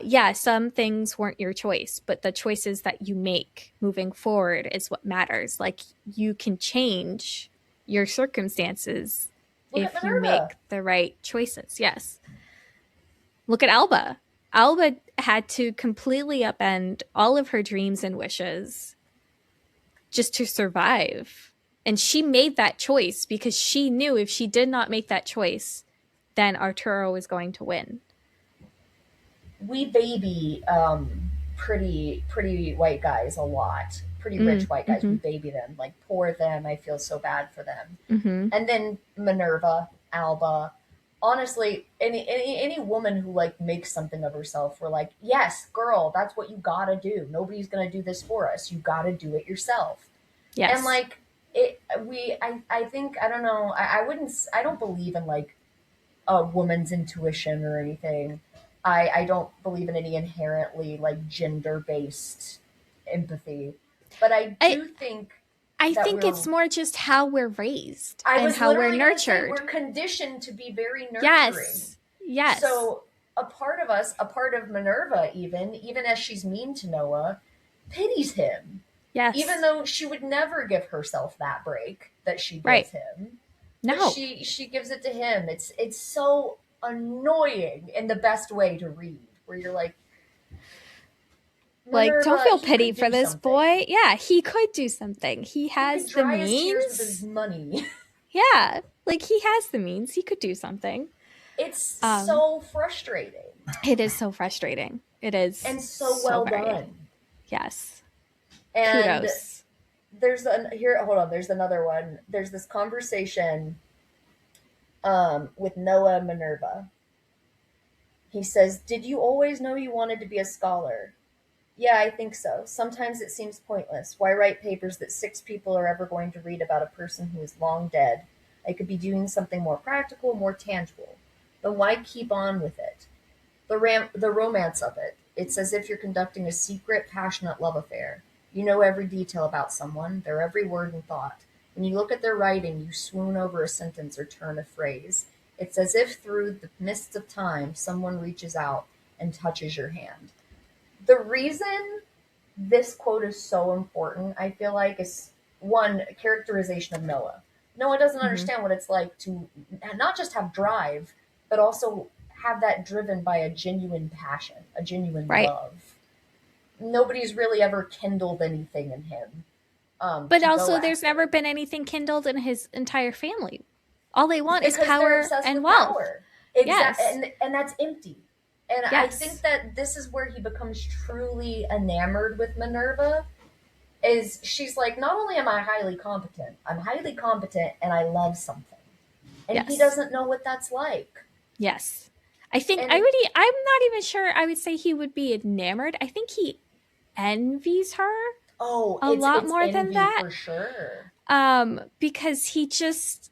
yeah, some things weren't your choice, but the choices that you make moving forward is what matters. Like, you can change your circumstances Look at if you Minerva. make the right choices. Yes. Look at Alba. Alba had to completely upend all of her dreams and wishes just to survive. And she made that choice because she knew if she did not make that choice, then Arturo was going to win. We baby pretty white guys a lot pretty rich white guys. We Mm-hmm. baby them, like poor them. I feel so bad for them. Mm-hmm. And then Minerva, Alba. Honestly, any woman who like makes something of herself, we're like, yes, girl, that's what you gotta do. Nobody's gonna do this for us. You gotta do it yourself. And Yes. like I think I don't know. I don't believe in like a woman's intuition or anything. I don't believe in any inherently like gender based empathy, but I I do think I that think we're it's more just how we're raised I and was how we're literally going to say nurtured. we're conditioned to be very nurturing. Yes. Yes. So a part of us, a part of Minerva, even as she's mean to Noah, pities him, even Yes. though she would never give herself that break that she Right. gives him. But No. she gives it to him. It's so annoying in the best way to read, where you're like, Like, don't Minerva, feel he pity could for do this something. boy. Yeah, he could do something. He He could has the dry his tears with his means. money. Yeah, like he has the means. He could do something. It's Um, so frustrating it is so frustrating. It is and so so well very. done. Yes. And Kudos. hold on, there's another one. There's this conversation with Noah and Minerva. He says, "Did you always know you wanted to be a scholar?" "Yeah, I think so. Sometimes it seems pointless. Why write papers that 6 people are ever going to read about a person who is long dead? I could be doing something more practical, more tangible. Then why keep on with it? The romance of it. It's as if you're conducting a secret, passionate love affair. You know every detail about someone, their every word and thought. When you look at their writing, you swoon over a sentence or turn a phrase. It's as if through the mists of time, someone reaches out and touches your hand." The reason this quote is so important, I feel like, is one, characterization of Noah. Noah doesn't Mm-hmm. understand what it's like to not just have drive, but also have that driven by a genuine passion, a genuine Right. love. Nobody's really ever kindled anything in him But to go also, there's never after been anything kindled in his entire family. All they want is because they're power obsessed and with wealth. power. Exactly, Yes. and that's empty. And I think Yes. that this is where he becomes truly enamored with Minerva, is she's like, not only am I highly competent, I'm highly competent and I love something. And he Yes. doesn't know what that's like. Yes. I think And I'm not even sure I would say he would be enamored. I think he envies her oh, a it's lot it's more than envy that. for sure. Because he just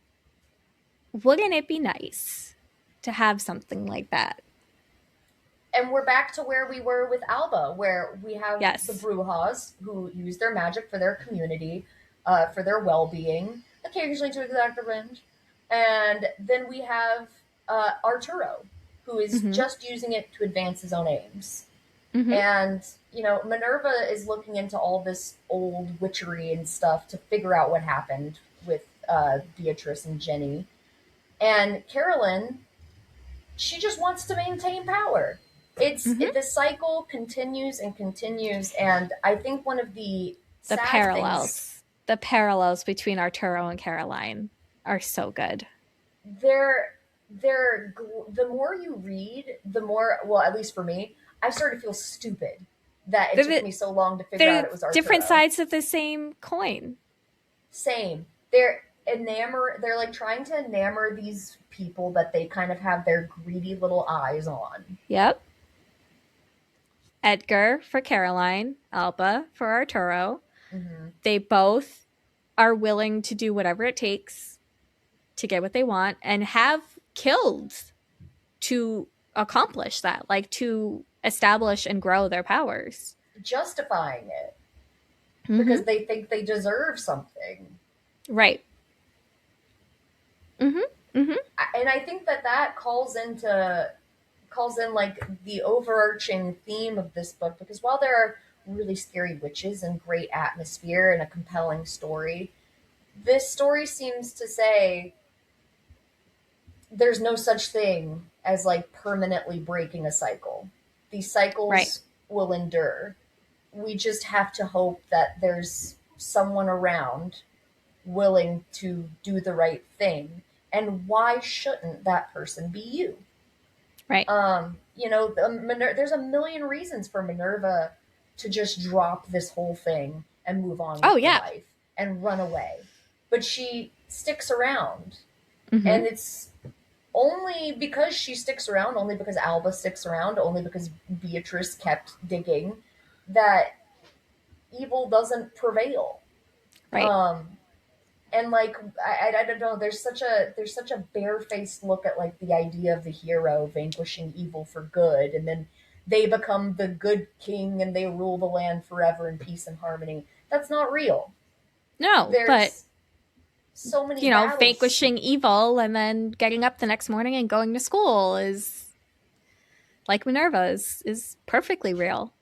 wouldn't it be nice to have something like that? And we're back to where we were with Alba, where we have the Yes. brujas who use their magic for their community, for their well-being, occasionally to exact revenge. And then we have Arturo, who is Mm-hmm. just using it to advance his own aims. Mm-hmm. And, Minerva is looking into all this old witchery and stuff to figure out what happened with Beatrice and Jenny. And Carolyn, she just wants to maintain power. Mm-hmm. The cycle continues and continues. And I think one of the The sad things, parallels. The parallels between Arturo and Caroline are so good. they're the more you read, the more, well, at least for me, I started to feel stupid that it They're, took the, me so long to figure out they're it was different Arturo. sides of the same coin. Same. They're like trying to enamor these people that they kind of have their greedy little eyes on. Yep. Edgar for Caroline, Alba for Arturo. Mm-hmm. They both are willing to do whatever it takes to get what they want and have killed to accomplish that, like to establish and grow their powers. Justifying it Mm-hmm. because they think they deserve something. Right. Mm-hmm. Mm-hmm. And I think that calls in like the overarching theme of this book, because while there are really scary witches and great atmosphere and a compelling story, this story seems to say there's no such thing as like permanently breaking a cycle. These Right. cycles will endure. We just have to hope that there's someone around willing to do the right thing. And why shouldn't that person be you? Right. There's a million reasons for Minerva to just drop this whole thing and move on Oh with her yeah. life and run away. But she sticks around. Mm-hmm. And it's only because she sticks around, only because Alba sticks around, only because Beatrice kept digging, that evil doesn't prevail. Right. Um, and like I don't know, there's such a barefaced look at like the idea of the hero vanquishing evil for good, and then they become the good king and they rule the land forever in peace and harmony. That's not real. No, but There's so many battles. vanquishing evil and then getting up the next morning and going to school is like Minerva is perfectly real.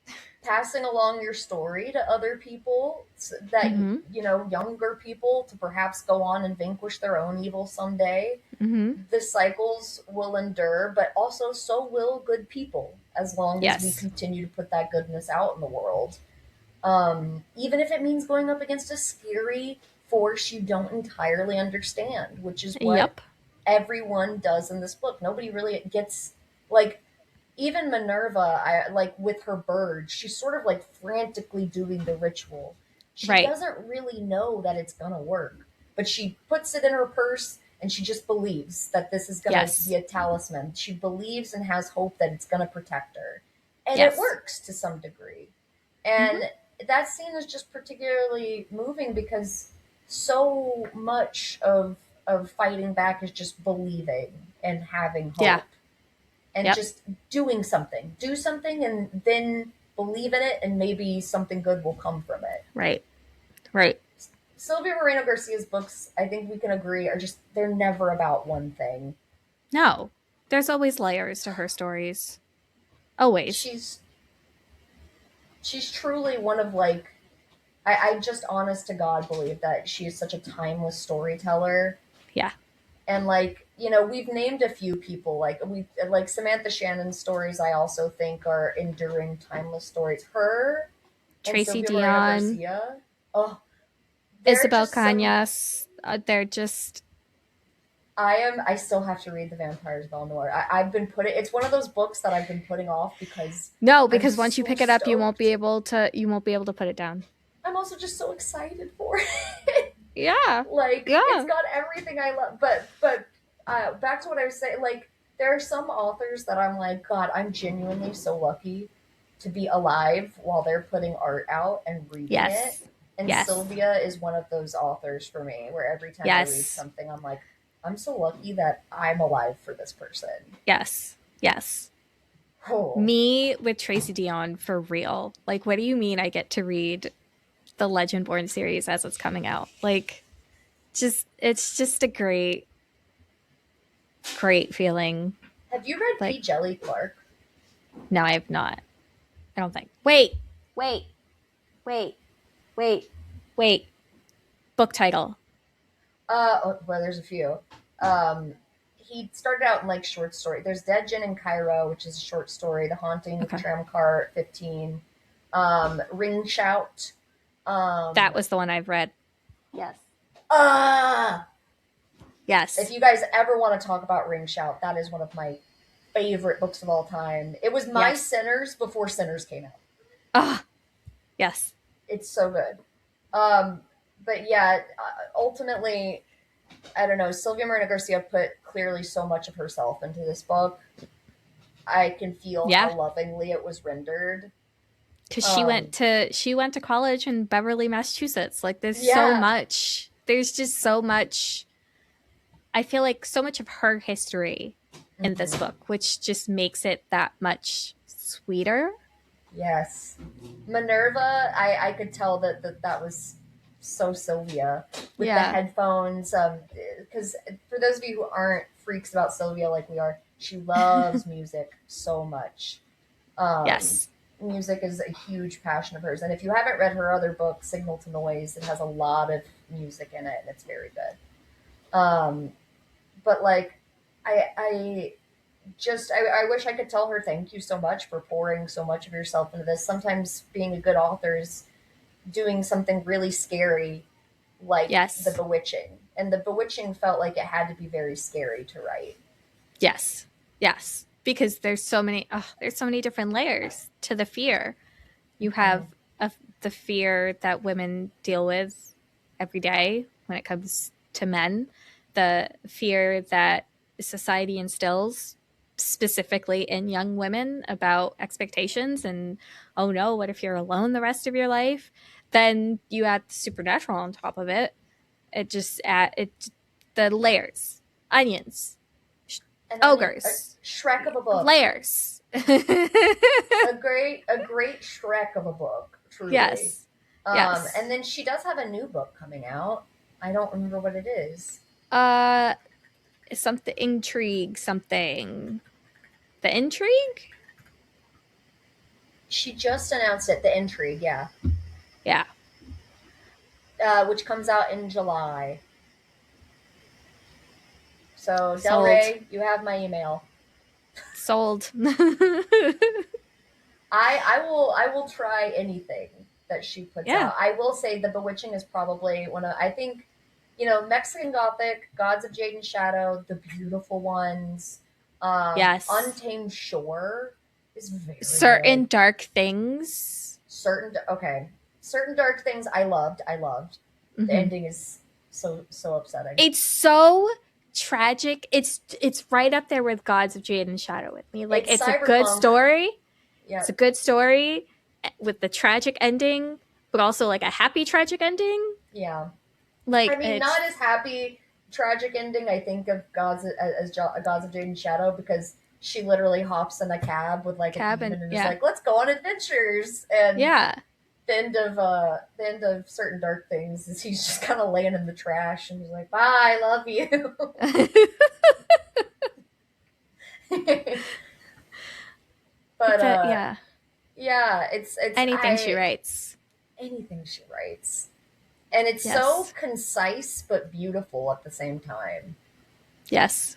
Passing along your story to other people that Mm-hmm. younger people, to perhaps go on and vanquish their own evil someday. Mm-hmm. The cycles will endure, but also so will good people, as long as we Yes. continue to put that goodness out in the world. Even if it means going up against a scary force you don't entirely understand, which is what Yep. everyone does in this book. Nobody really gets, like, even Minerva, I like with her bird, she's sort of like frantically doing the ritual. She Right. doesn't really know that it's gonna work, but she puts it in her purse and she just believes that this is gonna be Yes. a talisman. She believes and has hope that it's gonna protect her. And it Yes. works to some degree. Mm-hmm. And that scene is just particularly moving because so much of fighting back is just believing and having Yeah. hope and Yep. just doing something. Do something and then believe in it, and maybe something good will come from it. Right. Right. Silvia Moreno Garcia's books, I think we can agree, are just, they're never about one thing. No. There's always layers to her stories. Always. She's she's truly one of like, I just honest to God believe that she is such a timeless storyteller. Yeah. And like, we've named a few people, like Samantha Shannon's stories, I also think are enduring timeless stories. Her and Tracy Silvia Moreno Dion, Garcia, oh, they're Isabel just some. Cañas, they're just I still have to read The Vampires of Noir. I've been putting, it's one of those books that I've been putting off because no, I'm because once you so pick it up, stoked. You won't be able to put it down. I'm also just so excited for it. Yeah. Like, it's Yeah. got everything I love. But back to what I was saying, like, there are some authors that I'm like, God, I'm genuinely so lucky to be alive while they're putting art out and reading it. Yes. And Yes. Sylvia is one of those authors for me, where every time I read Yes. something, I'm like, I'm so lucky that I'm alive for this person. Yes. Yes. Oh, Me with Tracy Dion for real. Like, what do you mean I get to read the Legendborn series as it's coming out? Like, it's just a great feeling. have you read Like, P. Jelly Clark? no, I have not. I don't think. Wait, wait, wait, wait. Book title. Well, there's a few. Um, he started out in like short story. There's Dead Gin in Cairo, which is a short story. The Haunting of the Okay. Tramcar 15. Ring Shout. That was the one I've read. Yes. Ah! If Yes. you guys ever want to talk about Ring Shout, that is one of my favorite books of all time. It was My Yes. Sinners before Sinners came out. Ah, yes. It's so good. Um, but yeah, ultimately, I don't know. Sylvia Moreno Garcia put clearly so much of herself into this book. I can feel Yeah. how lovingly it was rendered. Cuz Um, she went to college in Beverly, Massachusetts. Like there's so yeah. much. There's just so much. I feel like so much of her history in this Mhm. book, which just makes it that much sweeter. Yes. Minerva, I could tell that was so Sylvia with the Yeah. headphones. Because for those of you who aren't freaks about Sylvia like we are, she loves music so much. Um, Yes. Music is a huge passion of hers. And if you haven't read her other book, Signal to Noise, it has a lot of music in it and it's very good. But like, I just I wish I could tell her thank you so much for pouring so much of yourself into this. Sometimes being a good author is doing something really scary, like The Yes. Bewitching, and The Bewitching felt like it had to be very scary to write. Yes. Yes. Because there's so many different layers to the fear. You Mm-hmm. have a the fear that women deal with every day when it comes to men, the fear that society instills specifically in young women about expectations and, oh no, what if you're alone the rest of your life? Then you add the supernatural on top of it. It just add it the layers, onions, An onion, a ogres, Shrek of a book. layers. A great Shrek of a book, truly. Yes. Yes. And then she does have a new book coming out. I don't remember what it is. Uh something intrigue something. The intrigue? She just announced it, The Intrigue, yeah. Yeah. Which comes out in July. So Del Sold. Rey, you have my email. Sold. I will try anything that she puts Yeah. out. I will say The Bewitching is probably one of, I think, Mexican Gothic, Gods of Jade and Shadow, The Beautiful Ones, Yes. Untamed Shore is very Certain good. dark things. Certain dark things I loved. Mm-hmm. The ending is so upsetting. It's so tragic. It's right up there with Gods of Jade and Shadow with me. Like it's a good story. Yeah. It's a good story with the tragic ending, but also like a happy tragic ending. Yeah. Like I mean, not as happy tragic ending. I think of Gods of Jade and Shadow, because she literally hops in a cab with like a demon and is like, "Let's go on adventures." And yeah, the end of Certain Dark Things is he's just kind of laying in the trash and he's like, "Bye, I love you." But yeah, it's anything she writes. Anything she writes. And it's so concise but beautiful at the same time. Yes.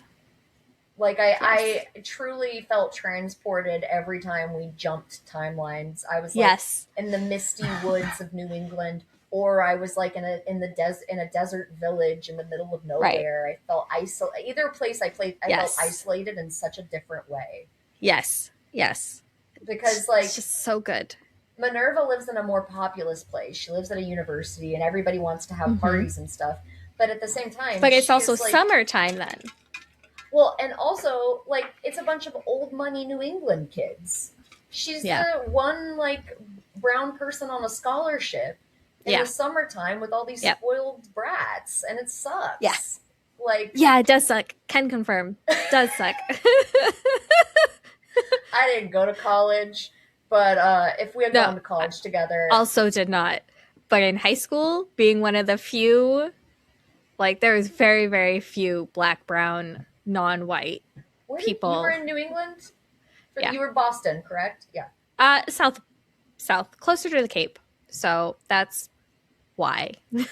Like I truly felt transported every time we jumped timelines. I was like in the misty woods of New England, or I was like in a desert village in the middle of nowhere. Right. I felt isolated. Either place I felt isolated in such a different way. Yes. Yes. Because like it's just so good. Minerva lives in a more populous place. She lives at a university and everybody wants to have parties and stuff. But at the same time, but it's also like, summertime then. Well, and also, like, it's a bunch of old money New England kids. She's the one, like, brown person on a scholarship in the summertime with all these spoiled brats, and it sucks. Yeah. Like, yeah, it does suck. Can confirm. Does suck. I didn't go to college, but if we had gone to college together. Also did not. But in high school, being one of the few, like, there was very, very few black, brown, non-white people. You were in New England? You were Boston, correct? Yeah. South, closer to the Cape. So that's why. I've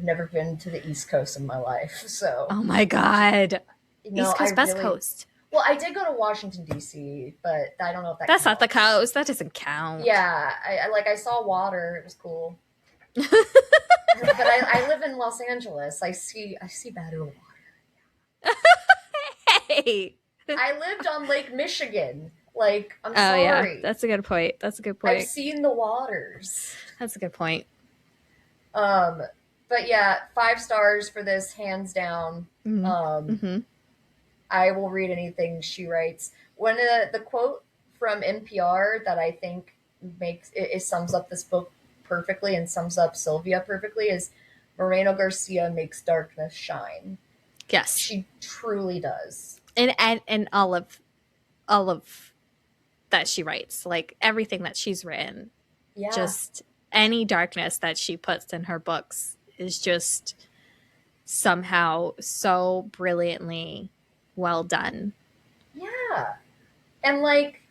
never been to the East Coast in my life, so. Oh my God. East Coast, West Coast. Well, I did go to Washington, D.C., but I don't know if that's counts. Not the coast. That doesn't count. Yeah, I saw water. It was cool. But I live in Los Angeles. I see better water. Hey. I lived on Lake Michigan. Like, I'm sorry. Yeah. That's a good point. I've seen the waters. That's a good point. But yeah, 5 stars for this, hands down. I will read anything she writes. One of the quote from NPR that I think sums up this book perfectly and sums up Silvia perfectly is, Moreno-Garcia makes darkness shine. Yes, she truly does. And all of that she writes, like everything that she's written, just any darkness that she puts in her books is just somehow so brilliantly well done. Yeah. And like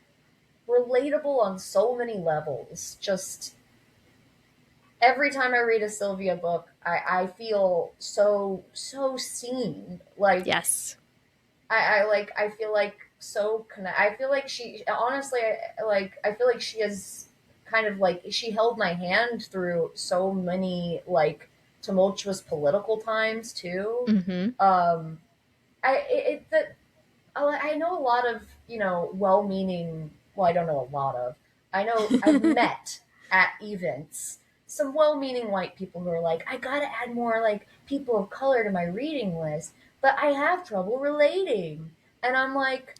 relatable on so many levels. Just every time I read a Silvia book, I feel so seen. Like, yes. I feel like so I feel like she honestly I feel like she has kind of like she held my hand through so many like tumultuous political times too. I know a lot of well-meaning. Well, I don't know a lot of. I know I've met at events some well-meaning white people who are like, I gotta add more like people of color to my reading list, but I have trouble relating. And I'm like,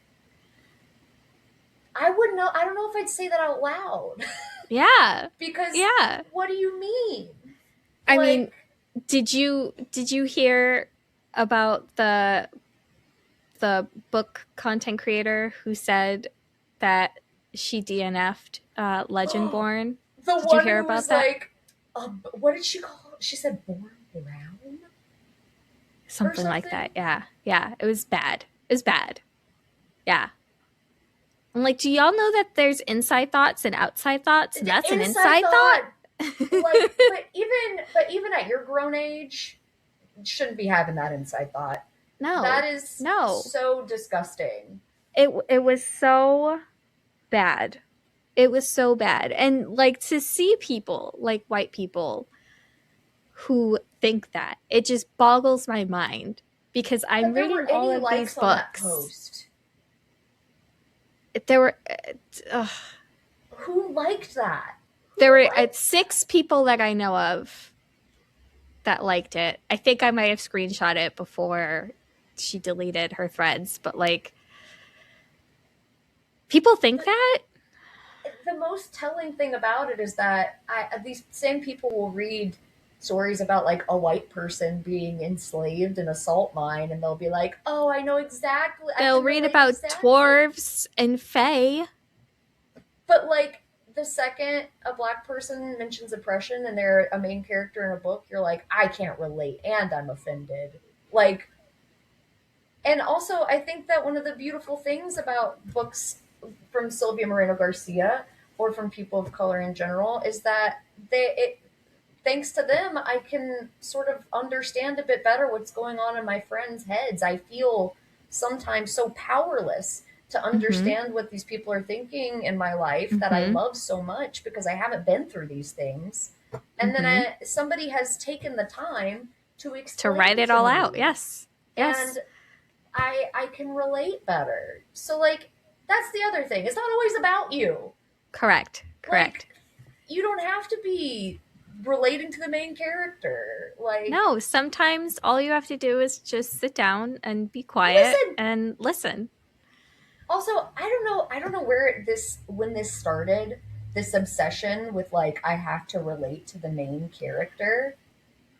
I don't know if I'd say that out loud. Yeah. Because Yeah. what do you mean? I Like, mean, did you hear about the book content creator who said that she DNF'd Legendborn? the Did you one hear who about was that? like, what did she call it? She said Born Brown or Something like something? that. Yeah. Yeah. It was bad. It was bad. Yeah. I'm like, do y'all know that there's inside thoughts and outside thoughts? And that's an Inside inside thought? thought. Like, but even at your grown age, you shouldn't be having that inside thought. That No. is No. so disgusting. It was so bad. It was so bad. And like to see people, like white people, who think that, it just boggles my mind because I'm But there were reading all any of these likes on that books. post? There were Who liked that? there Who were liked 6 people that I know of that liked it. I think I might have screenshot it before she deleted her threads, but like people think that. the most telling thing about it is that these same people will read stories about like a white person being enslaved in a salt mine, and they'll be like, "Oh, I know exactly. I They'll can read relate about exactly." dwarves and fae. But like the second a black person mentions oppression and they're a main character in a book, you're like, "I can't relate," and I'm offended. Like, and also, I think that one of the beautiful things about books from Silvia Moreno-Garcia or from people of color in general is that thanks to them, I can sort of understand a bit better what's going on in my friends' heads. I feel sometimes so powerless to Mhm. understand what these people are thinking in my life that I Mhm. love so much because I haven't been through these things. And then Mhm. somebody has taken the time to To write explain it to all out. me, Yes. and Yes. I can relate better. So like that's the other thing. It's not always about you. Correct. Like Correct. you don't have to be relating to the main character. Like No, sometimes all you have to do is just sit down and be quiet listen. and listen. Also, I don't know where this when this started, this obsession with like I have to relate to the main character.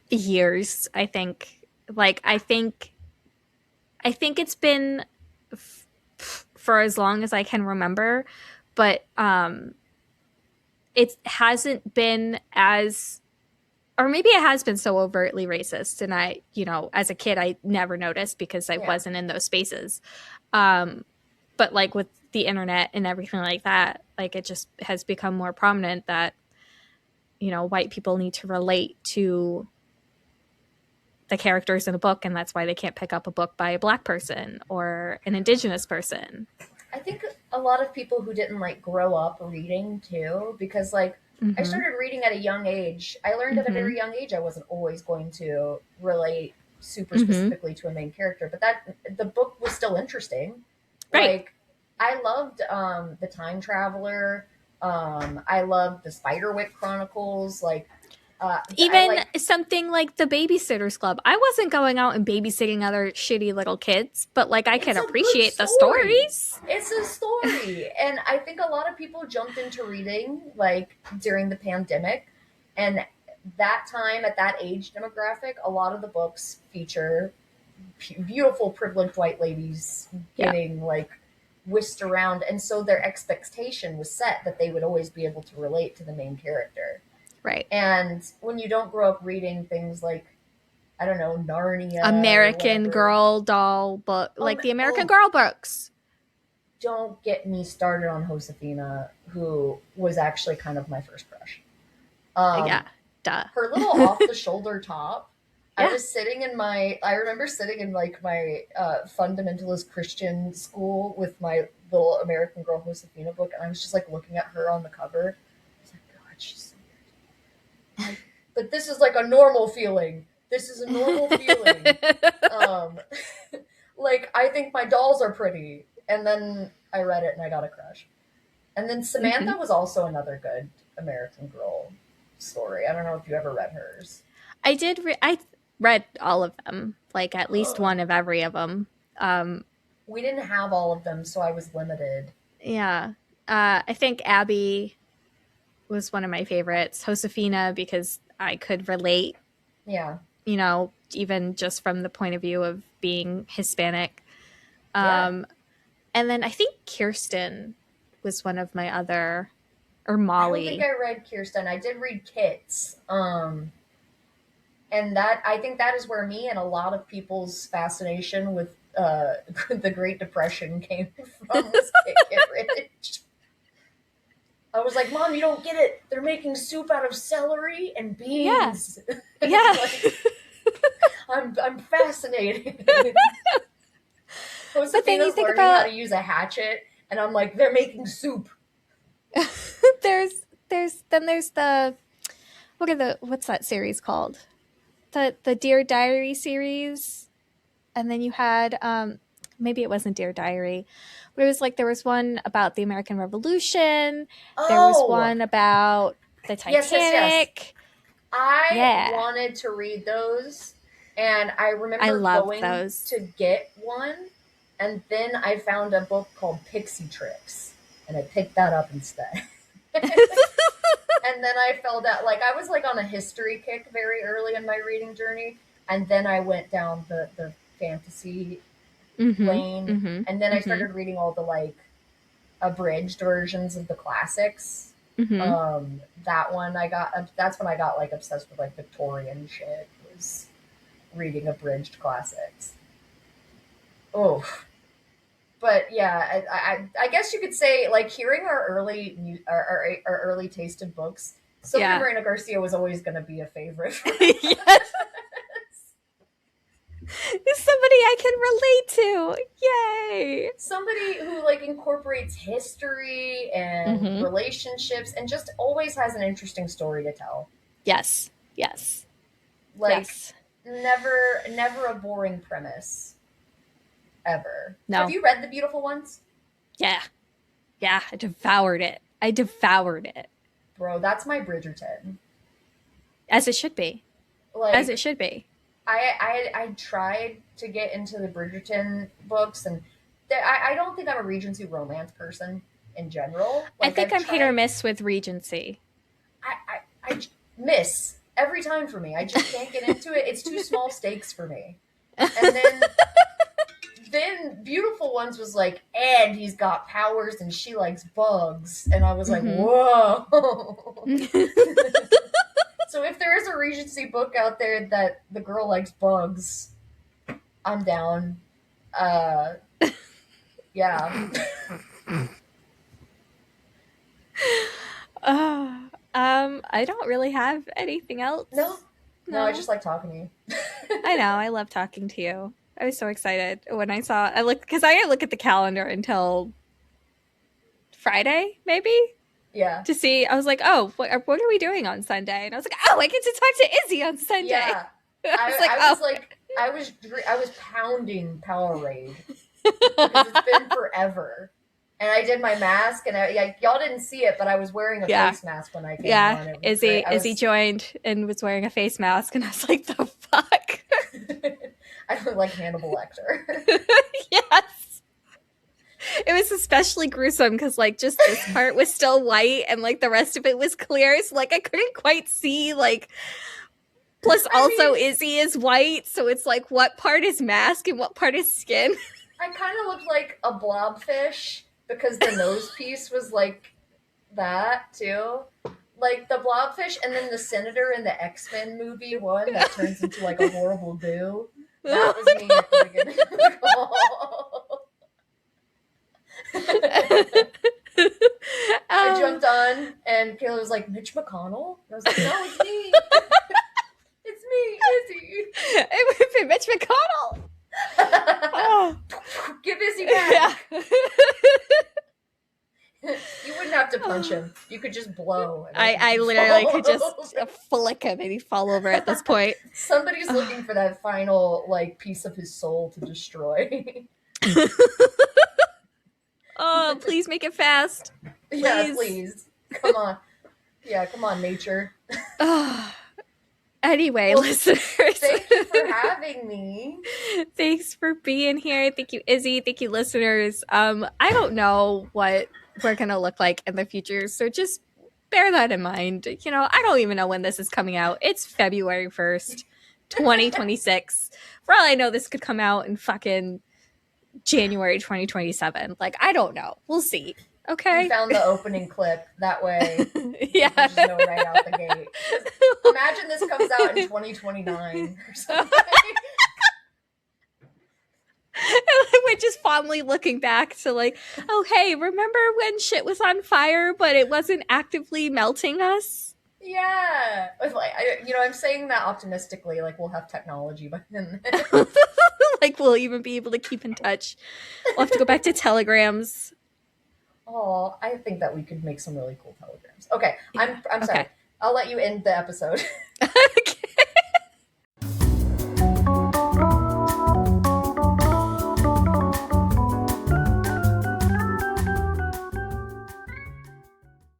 Years, I think. Like I think it's been f- for as long as I can remember, but it hasn't been as, or maybe it has been so overtly racist, and I, as a kid I never noticed because I Yeah. wasn't in those spaces. Um but like with the internet and everything like that, like it just has become more prominent that white people need to relate to the characters in a book, and that's why they can't pick up a book by a black person or an indigenous person. I think a lot of people who didn't like grow up reading too, because like I Mm-hmm. started reading at a young age. I learned at a Mm-hmm. very young age I wasn't always going to relate super Mm-hmm. specifically to a main character, but that the book was still interesting. Right. Like I loved the Time Traveler. I loved the Spiderwick Chronicles. Like I Even like something like the Babysitters Club. I wasn't going out and babysitting other shitty little kids, but like I it's can a good appreciate the story. stories. It's a story. And I think a lot of people jumped into reading like during the pandemic. And that time at that age demographic, a lot of the books feature beautiful privileged white ladies Yeah. getting like whisked around. And so their expectation was set that they would always be able to relate to the main character. Right. And when you don't grow up reading things like, I don't know, Narnia or American whatever, Girl doll book, like the American oh, Girl books. don't get me started on Josefina, who was actually kind of my first crush. Yeah. Um, Duh. her little off the shoulder top. Yeah. I remember sitting in like my fundamentalist Christian school with my little American Girl Josefina book, and I was just like looking at her on the cover. I was like, God, she's so weird. Like, but this is like a normal feeling. This is a normal feeling. Um, like I think my dolls are pretty, and then I read it and I got a crush. And then Samantha was also another good American Girl story. I don't know if you ever read hers. I read all of them, like at least one of every of them. We didn't have all of them, so I was limited. Yeah. I think Abby was one of my favorites. Josefina, because I could relate, Yeah. even just from the point of view of being Hispanic. Yeah. And then I think Kirsten was one of my other, or I don't think Molly. I read Kirsten. I did read Kit's. And that I think that is where me and a lot of people's fascination with the Great Depression came from, was Get Rich. I was like, Mom, you don't get it. They're making soup out of celery and beans. Yeah. Like, I'm fascinated. Josefina's learning how to use a hatchet, and I'm like, they're making soup. there's the what's that series called? The Dear Diary series, and then you had maybe it wasn't Dear Diary, but it was like there was one about the American Revolution. Oh, there was one about the Titanic. Yes. I wanted to read those, and I remember going to get one, and then I found a book called Pixie Tricks, and I picked that up instead. And then I fell down, like I was like on a history kick very early in my reading journey, and then I went down the fantasy lane, and then I started reading all the like abridged versions of the classics. That one that's when I got like obsessed with like Victorian shit, was reading abridged classics. Oh, but yeah, I guess you could say, like, hearing our early taste in books, Silvia Moreno-Garcia was always going to be a favorite for us. Yes. Somebody I can relate to. Yay. Somebody who like incorporates history and relationships and just always has an interesting story to tell. Yes. Like, never a boring premise. Ever. No. Have you read The Beautiful Ones? Yeah, I devoured it. Bro, that's my Bridgerton. As it should be. Like, as it should be. I tried to get into the Bridgerton books, and I don't think I'm a Regency romance person in general. Like, I think I'm hit or miss with Regency. I miss every time for me. I just can't get into it. It's too small stakes for me. And then Beautiful Ones was like, and he's got powers and she likes bugs. And I was like, whoa. So if there is a Regency book out there that the girl likes bugs, I'm down. Yeah. I don't really have anything else. No, I just like talking to you. I know, I love talking to you. I was so excited when because I didn't look at the calendar until Friday, maybe? Yeah. To see, I was like, oh, what are we doing on Sunday? And I was like, oh, I get to talk to Izzy on Sunday. Yeah. I was pounding Powerade because it's been forever. And I did my mask, and y'all didn't see it, but I was wearing a face mask when I came on. Izzy joined and was wearing a face mask, and I was like, the fuck? I look like Hannibal Lecter. Yes. It was especially gruesome because, like, just this part was still white, and, like, the rest of it was clear, so, like, I couldn't quite see, like... Plus, Izzy is white, so it's like, what part is mask and what part is skin? I kind of looked like a blobfish because the nose piece was like that, too. Like the blobfish, and then the senator in the X-Men movie one that turns into like a horrible goo. That was me at the beginning of the call. I jumped on, and Kayla was like, Mitch McConnell? And I was like, no, it's me. It's me, Izzy. It would have been Mitch McConnell. Oh. Give Izzy back. Yeah. You wouldn't have to punch him. You could just blow. I literally could just flick him and he'd fall over at this point. Somebody's looking for that final like piece of his soul to destroy. Oh, please make it fast. Please. Yeah, please. Come on. Yeah, come on, nature. Anyway, well, listeners. Thank you for having me. Thanks for being here. Thank you, Izzy. Thank you, listeners. I don't know what we're going to look like in the future, so just bear that in mind. You know, I don't even know when this is coming out. It's February 1st, 2026. For all I know, this could come out in fucking January 2027. Like, I don't know. We'll see. Okay. You found the opening clip. That way, yeah. you just know right out the gate. Imagine this comes out in 2029 or something. We're just fondly looking back to like, oh, hey, remember when shit was on fire, but it wasn't actively melting us? Yeah. Like, I'm saying that optimistically, like we'll have technology by then. Like we'll even be able to keep in touch. We'll have to go back to telegrams. Oh, I think that we could make some really cool telegrams. Okay, I'm sorry. Okay. I'll let you end the episode.